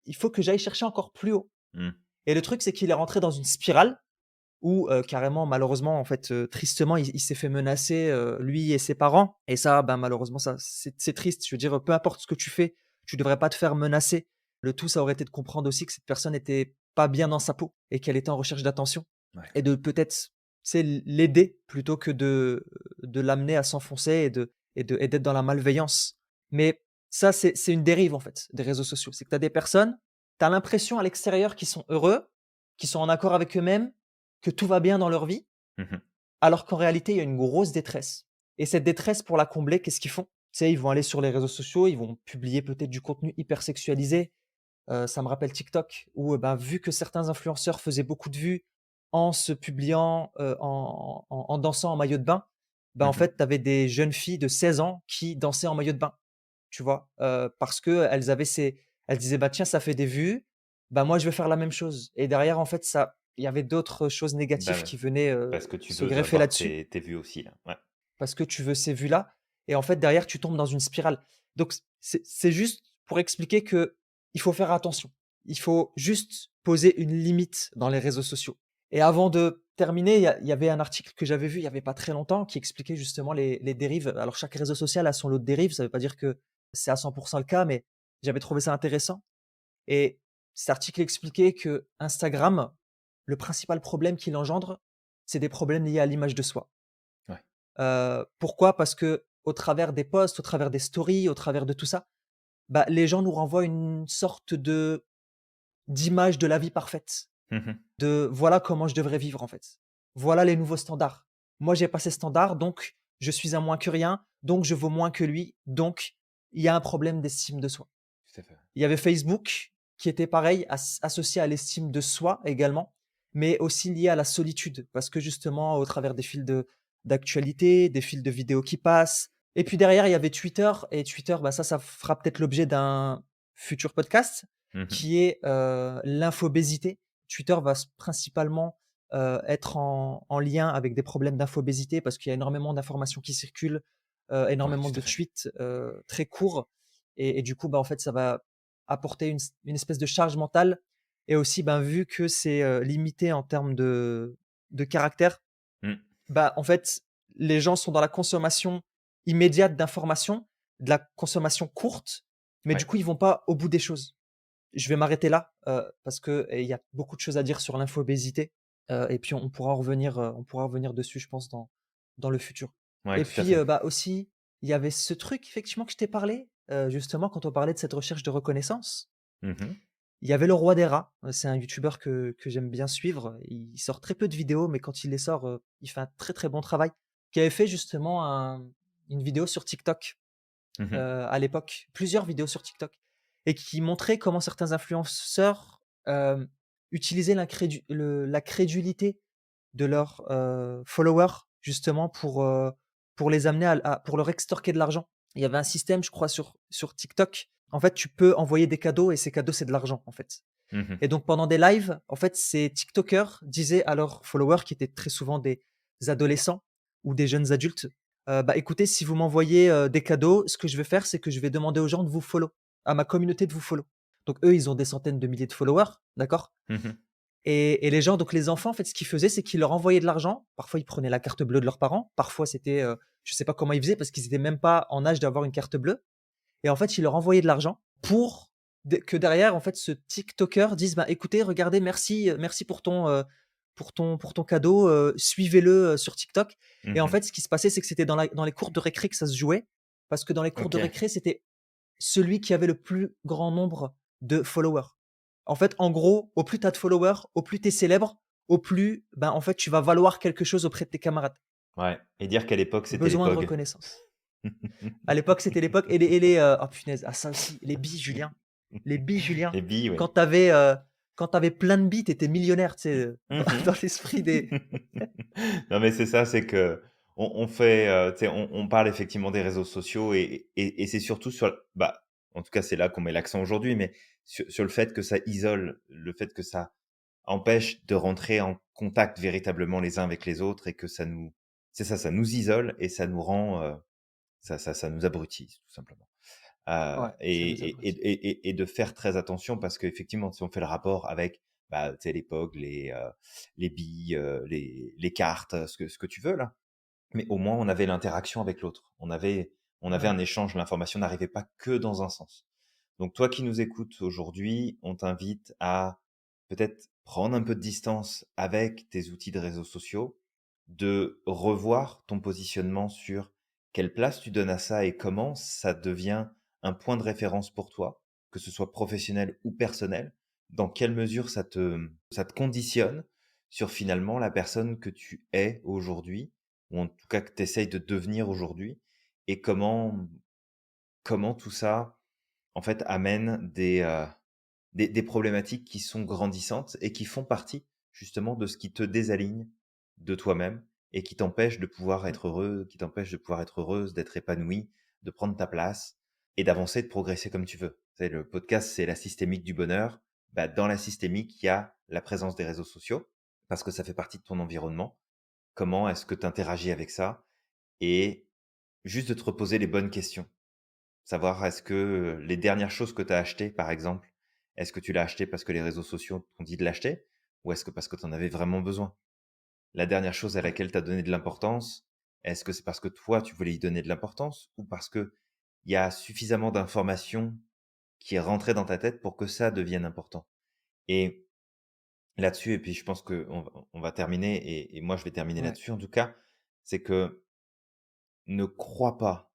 Il faut que j'aille chercher encore plus haut Mmh. et le truc, c'est qu'il est rentré dans une spirale où, carrément, malheureusement, en fait, tristement, il s'est fait menacer, lui et ses parents et ça, ben, malheureusement, ça, c'est triste. Je veux dire, peu importe ce que tu fais, tu devrais pas te faire menacer. Le tout, ça aurait été de comprendre aussi que cette personne était pas bien dans sa peau et qu'elle était en recherche d'attention Ouais. et de peut-être, tu sais, l'aider plutôt que de l'amener à s'enfoncer et d'être dans la malveillance. Mais ça, c'est une dérive, en fait, des réseaux sociaux. C'est que tu as des personnes, tu as l'impression à l'extérieur qu'ils sont heureux, qu'ils sont en accord avec eux-mêmes, que tout va bien dans leur vie, Mmh mh. alors qu'en réalité, il y a une grosse détresse. Et cette détresse, pour la combler, qu'est-ce qu'ils font? Tu sais, ils vont aller sur les réseaux sociaux, ils vont publier peut-être du contenu hyper sexualisé. Ça me rappelle TikTok où, ben, vu que certains influenceurs faisaient beaucoup de vues en se publiant, en dansant en maillot de bain, ben en Mmh mh. fait, tu avais des jeunes filles de 16 ans qui dansaient en maillot de bain, tu vois? Parce qu'elles avaient elles disaient: «Bah, tiens, ça fait des vues, bah, moi, je vais faire la même chose» et derrière, en fait, ça il y avait d'autres choses Bah, négatives ouais, qui venaient, parce que tu se veux greffer avoir là-dessus tes vues aussi, là. Ouais. parce que tu veux ces vues-là et en fait, derrière, tu tombes dans une spirale. Donc c'est juste pour expliquer que il faut faire attention. Il faut juste poser une limite dans les réseaux sociaux et avant de terminer, il y avait un article que j'avais vu il y avait pas très longtemps qui expliquait justement les dérives. Alors chaque réseau social a son lot de dérives, ça veut pas dire que c'est à 100 le cas, mais j'avais trouvé ça intéressant et cet article expliquait que Instagram, le principal problème qu'il engendre, c'est des problèmes liés à l'image de soi. Ouais. Pourquoi? Parce que au travers des posts, au travers des stories, au travers de tout ça, bah, les gens nous renvoient une sorte de d'image de la vie parfaite, Mmh mh. de voilà comment je devrais vivre en fait. Voilà les nouveaux standards. Moi, j'ai pas ces standards, donc je suis un moins que rien, donc je vaux moins que lui, donc il y a un problème d'estime de soi. Tout à fait. Il y avait Facebook qui était pareil, associé à l'estime de soi également. mais aussi lié à la solitude. Parce que justement, au travers des fils d'actualité, des fils de vidéos qui passent et puis derrière, il y avait Twitter et Twitter, bah, ça fera peut-être l'objet d'un futur podcast Mmh. qui est, l'infobésité. Twitter va principalement, être en lien avec des problèmes d'infobésité parce qu'il y a énormément d'informations qui circulent, Ouais, énormément tout de à fait. tweets, très courts et du coup, bah, en fait, ça va apporter une espèce de charge mentale et aussi, ben, vu que c'est, limité en termes de caractères, Mmh. bah, en fait, les gens sont dans la consommation immédiate d'informations, de la consommation courte, mais du Ouais. coup, ils vont pas au bout des choses. Je vais m'arrêter là, parce que il y a beaucoup de choses à dire sur l'infobésité, et puis on pourra revenir dessus, je pense, dans le futur. Ouais, Et tout à puis, fait. bah, aussi, il y avait ce truc effectivement que je t'ai parlé, justement quand on parlait de cette recherche de reconnaissance. Mmh. Il y avait le roi des rats, c'est un youtubeur que j'aime bien suivre. Il sort très peu de vidéos, mais quand il les sort, il fait un très, très bon travail. Qui avait fait justement une vidéo sur TikTok, Mmh. à l'époque, plusieurs vidéos sur TikTok et qui montrait comment certains influenceurs, utilisaient la crédulité de leurs, followers justement pour les amener pour leur extorquer de l'argent. Il y avait un système, je crois, sur TikTok. En fait, tu peux envoyer des cadeaux et ces cadeaux, c'est de l'argent, en fait. Mmh. Et donc pendant des lives, en fait, ces TikTokers disaient à leurs followers, qui étaient très souvent des adolescents ou des jeunes adultes, «Bah, écoutez, si vous m'envoyez, des cadeaux, ce que je vais faire, c'est que je vais demander aux gens de vous follow, à ma communauté de vous follow». Donc eux, ils ont des centaines de milliers de followers, d'accord? Mmh. Et les gens, donc les enfants, en fait, ce qu'ils faisaient, c'est qu'ils leur envoyaient de l'argent. Parfois, ils prenaient la carte bleue de leurs parents. Parfois, c'était, je sais pas comment ils faisaient parce qu'ils étaient même pas en âge d'avoir une carte bleue. Et en fait, ils leur envoyaient de l'argent pour que derrière, en fait, ce TikToker dise: «Bah, écoutez, regardez, merci, merci pour ton cadeau, suivez-le, sur TikTok». Et en Mmh. fait, ce qui se passait, c'est que c'était dans les cours de récré que ça se jouait, parce que dans les cours de OK. récré, c'était celui qui avait le plus grand nombre de followers. En fait, en gros, au plus tu as de followers, au plus tu es célèbre, au plus, ben, en fait, tu vas valoir quelque chose auprès de tes camarades. Ouais, et dire qu'à l'époque, c'était les Besoin de POG. reconnaissance. À l'époque, c'était l'époque oh punaise, ah ça aussi, les billes, Julien. Les billes, Julien. Les billes, Quand ouais. tu avais, plein de billes, tu étais millionnaire, tu sais, Mmh. dans l'esprit des Non, mais c'est ça, c'est qu'on fait, tu sais, on parle effectivement des réseaux sociaux et c'est surtout sur bah, en tout cas, c'est là qu'on met l'accent aujourd'hui, mais sur le fait que ça isole, le fait que ça empêche de rentrer en contact véritablement les uns avec les autres et que ça nous c'est ça, ça nous isole et ça nous rend, ça nous abrutit tout simplement. ouais, ça nous abrutit. Et de faire très attention parce qu'effectivement, si on fait le rapport avec, bah, tu sais, les POG, les billes, les cartes, ce que tu veux là, mais au moins on avait l'interaction avec l'autre. On avait Ouais, un échange, l'information n'arrivait pas que dans un sens. Donc toi qui nous écoutes aujourd'hui, on t'invite à peut-être prendre un peu de distance avec tes outils de réseaux sociaux, de revoir ton positionnement sur quelle place tu donnes à ça et comment ça devient un point de référence pour toi, que ce soit professionnel ou personnel, dans quelle mesure ça te conditionne sur finalement la personne que tu es aujourd'hui, ou en tout cas que tu essayes de devenir aujourd'hui, et comment tout ça, en fait, amène des problématiques qui sont grandissantes et qui font partie justement de ce qui te désaligne de toi-même et qui t'empêche de pouvoir ouais, être heureux, qui t'empêche de pouvoir être heureuse, d'être épanoui, de prendre ta place et d'avancer, de progresser comme tu veux. Tu sais, le podcast, c'est la systémique du bonheur. Bah, dans la systémique, il y a la présence des réseaux sociaux parce que ça fait partie de ton environnement. Comment est-ce que tu interagis avec ça? Et juste de te reposer les bonnes questions. Savoir est-ce que, les dernières choses que tu as achetées, par exemple, est-ce que tu l'as acheté parce que les réseaux sociaux t'ont dit de l'acheter? Ou est-ce que parce que tu en avais vraiment besoin? La dernière chose à ouais. laquelle tu as donné de l'importance, est-ce que c'est parce que toi, tu voulais y donner de l'importance? Ou parce qu'il y a suffisamment d'informations qui est rentrée dans ta tête pour que ça devienne important? Et là-dessus, et puis je pense qu'on va terminer, et moi je vais terminer Ouais, là-dessus en tout cas, c'est que ne crois pas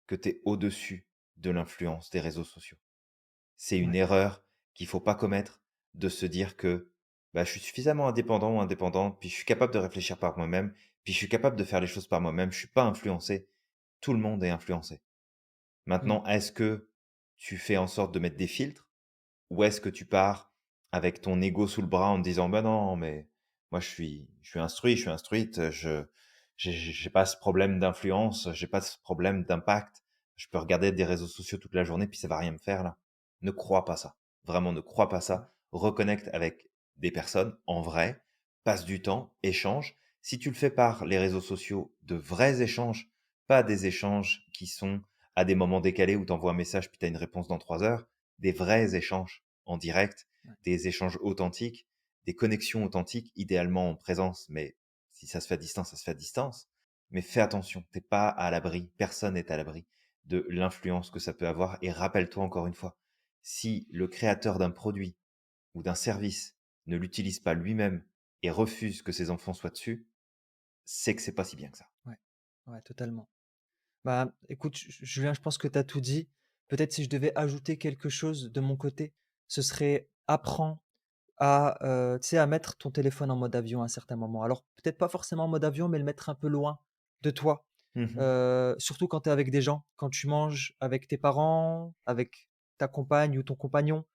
que tu es au-dessus de l'influence des réseaux sociaux. C'est une ouais. erreur qu'il faut pas commettre, de se dire que, bah, je suis suffisamment indépendant ou indépendante, puis je suis capable de réfléchir par moi-même, puis je suis capable de faire les choses par moi-même, je suis pas influencé. Tout le monde est influencé. Mmh. Maintenant, est-ce que tu fais en sorte de mettre des filtres ou est-ce que tu pars avec ton ego sous le bras en te disant: «Bah, non, mais Moi, je suis instruit, je suis instruite, j'ai pas ce problème d'influence, j'ai pas ce problème d'impact. Je peux regarder des réseaux sociaux toute la journée, puis ça va rien me faire là. Ne crois pas ça. Vraiment, ne crois pas Ouais. ça. Reconnecte avec des personnes en vrai, passe du temps, échange. Si tu le fais par les réseaux sociaux, de vrais échanges, pas des échanges qui sont à des moments décalés où tu envoies un message puis tu as une réponse dans 3 heures, des vrais échanges en direct, Ouais. des échanges authentiques, des connexions authentiques, idéalement en présence, mais si ça se fait à distance, ça se fait à distance. Mais fais attention, t'es pas à l'abri, personne n'est à l'abri de l'influence que ça peut avoir. Et rappelle-toi encore une fois, si le créateur d'un produit ou d'un service ne l'utilise pas lui-même et refuse que ses enfants soient dessus, c'est que c'est pas si bien que ça. Ouais. Ouais, totalement. Bah, écoute, Julien, je pense que tu as tout dit. Peut-être si je devais ajouter quelque chose de mon côté, ce serait apprends à, tu sais, à mettre ton téléphone en mode avion à un certain moment. Alors, peut-être pas forcément en mode avion, mais le mettre un peu loin de toi. Mmh. Surtout quand tu es avec des gens, quand tu manges avec tes parents, avec ta compagne ou ton compagnon,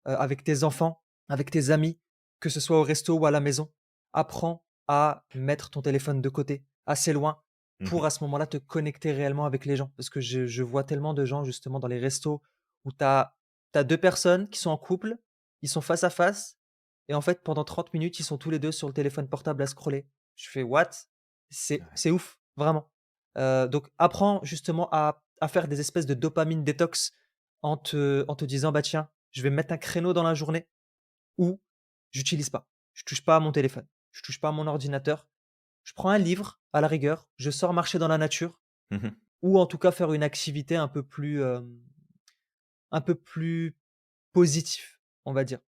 avec tes enfants, avec tes amis, que ce soit au resto ou à la maison. Apprends à mettre ton téléphone de côté, assez loin, pour Mmh. à ce moment-là te connecter réellement avec les gens. Parce que je vois tellement de gens justement dans les restos où tu as 2 personnes qui sont en couple, ils sont face à face et en fait pendant 30 minutes, ils sont tous les 2 sur le téléphone portable à scroller. Je fais: «What?» Ouais. C'est ouf, vraiment. Donc apprends justement à faire des espèces de dopamine détox en te disant: «Bah tiens, je vais me mettre un créneau dans la journée où j'utilise pas. Je touche pas à mon téléphone, je touche pas à mon ordinateur. Je prends un livre à la rigueur, je sors marcher dans la nature Mmh. ou en tout cas faire une activité un peu plus positif, on va dire.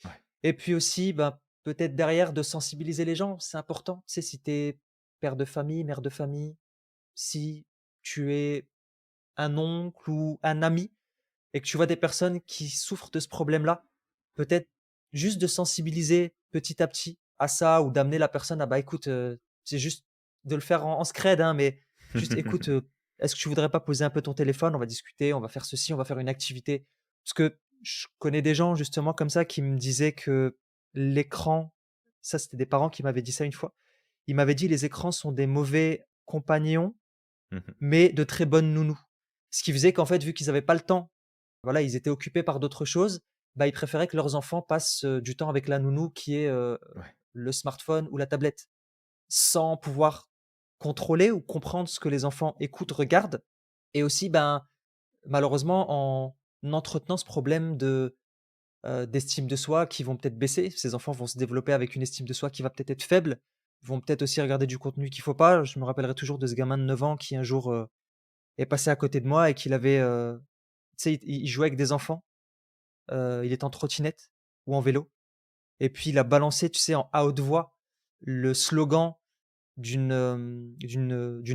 Ouais. Et puis aussi, bah, peut-être derrière de sensibiliser les gens, c'est important. Tu sais, si tu es père de famille, mère de famille, si tu es un oncle ou un ami et que tu vois des personnes qui souffrent de ce problème-là, peut-être juste de sensibiliser petit à petit à ça ou d'amener la personne à bah écoute, c'est juste de le faire en scred, hein, mais juste écoute, est-ce que tu voudrais pas poser un peu ton téléphone? On va discuter, on va faire ceci, on va faire une activité. Parce que je connais des gens justement comme ça qui me disaient que l'écran, ça c'était des parents qui m'avaient dit ça une fois. Ils m'avaient dit: «Les écrans sont des mauvais compagnons, Mmh. mais de très bonnes nounous». Ce qui faisait qu'en fait, vu qu'ils avaient pas le temps, voilà, ils étaient occupés par d'autres choses, bah, ils préféraient que leurs enfants passent, du temps avec la nounou qui est, Ouais. le smartphone ou la tablette, sans pouvoir contrôler ou comprendre ce que les enfants écoutent, regardent et aussi, ben, malheureusement en entretenant ce problème d'estime de soi qui vont peut-être baisser. Ces enfants vont se développer avec une estime de soi qui va peut-être être faible, vont peut-être aussi regarder du contenu qu'il faut pas. Je me rappellerai toujours de ce gamin de 9 ans qui un jour, est passé à côté de moi et qu'il avait, tu sais, il jouait avec des enfants, il était en trottinette ou en vélo et puis il a balancé, tu sais, à haute voix, le slogan d'une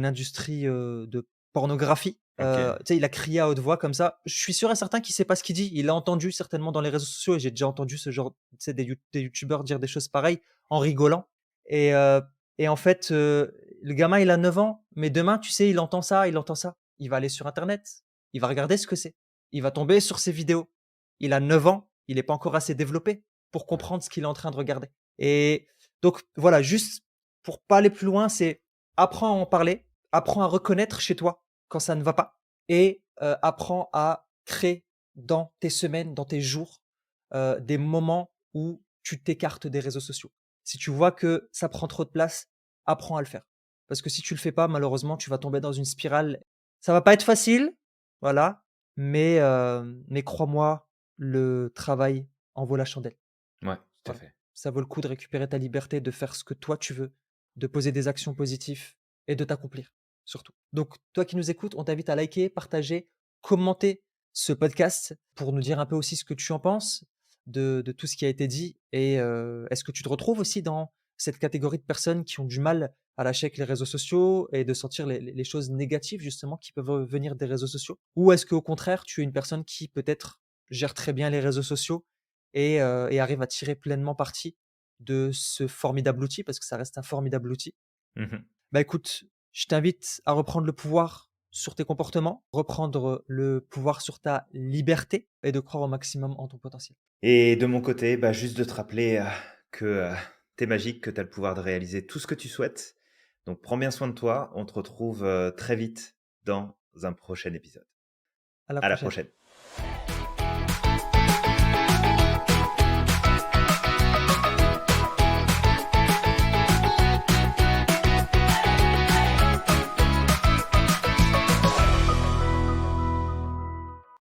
industrie, de pornographie. OK. Tu sais, il a crié à haute voix comme ça. Je suis sûr et certain qu'il sait pas ce qu'il dit. Il l'a entendu certainement dans les réseaux sociaux et j'ai déjà entendu ce genre, tu sais, des youtubeurs dire des choses pareilles en rigolant et heu et en fait, le gamin, il a 9 ans, mais demain, tu sais, il entend ça, il entend ça. Il va aller sur internet, il va regarder ce que c'est. Il va tomber sur ces vidéos. Il a 9 ans, il est pas encore assez développé pour Ouais. comprendre ce qu'il est en train de regarder et donc voilà, juste pour pas aller plus loin, c'est apprends à en parler, apprends à reconnaître chez toi quand ça ne va pas et apprends à créer dans tes semaines, dans tes jours, des moments où tu t'écartes des réseaux sociaux. Si tu vois que ça prend trop de place, apprends à le faire. Parce que si tu le fais pas, malheureusement, tu vas tomber dans une spirale. Ça va pas être facile, voilà, mais crois-moi, le travail en vaut la chandelle. Ouais, tout à Voilà. fait. Ça vaut le coup de récupérer ta liberté, de faire ce que toi tu veux, de poser des actions positives et de t'accomplir, surtout. Donc, toi qui nous écoutes, on t'invite à liker, partager, commenter ce podcast pour nous dire un peu aussi ce que tu en penses de tout ce qui a été dit. Et est-ce que tu te retrouves aussi dans cette catégorie de personnes qui ont du mal à lâcher avec les réseaux sociaux et de sentir les choses négatives justement qui peuvent venir des réseaux sociaux? Ou est-ce qu'au contraire, tu es une personne qui peut-être gère très bien les réseaux sociaux et arrive à tirer pleinement parti de ce formidable outil, parce que ça reste un formidable outil. Mmh. Bah, écoute, je t'invite à reprendre le pouvoir sur tes comportements, reprendre le pouvoir sur ta liberté et de croire au maximum en ton potentiel. Et de mon côté, bah, juste de te rappeler, que, tu magique, que tu as le pouvoir de réaliser tout ce que tu souhaites. Donc prends bien soin de toi. On te retrouve, très vite dans un prochain épisode. À la À la prochaine. prochaine.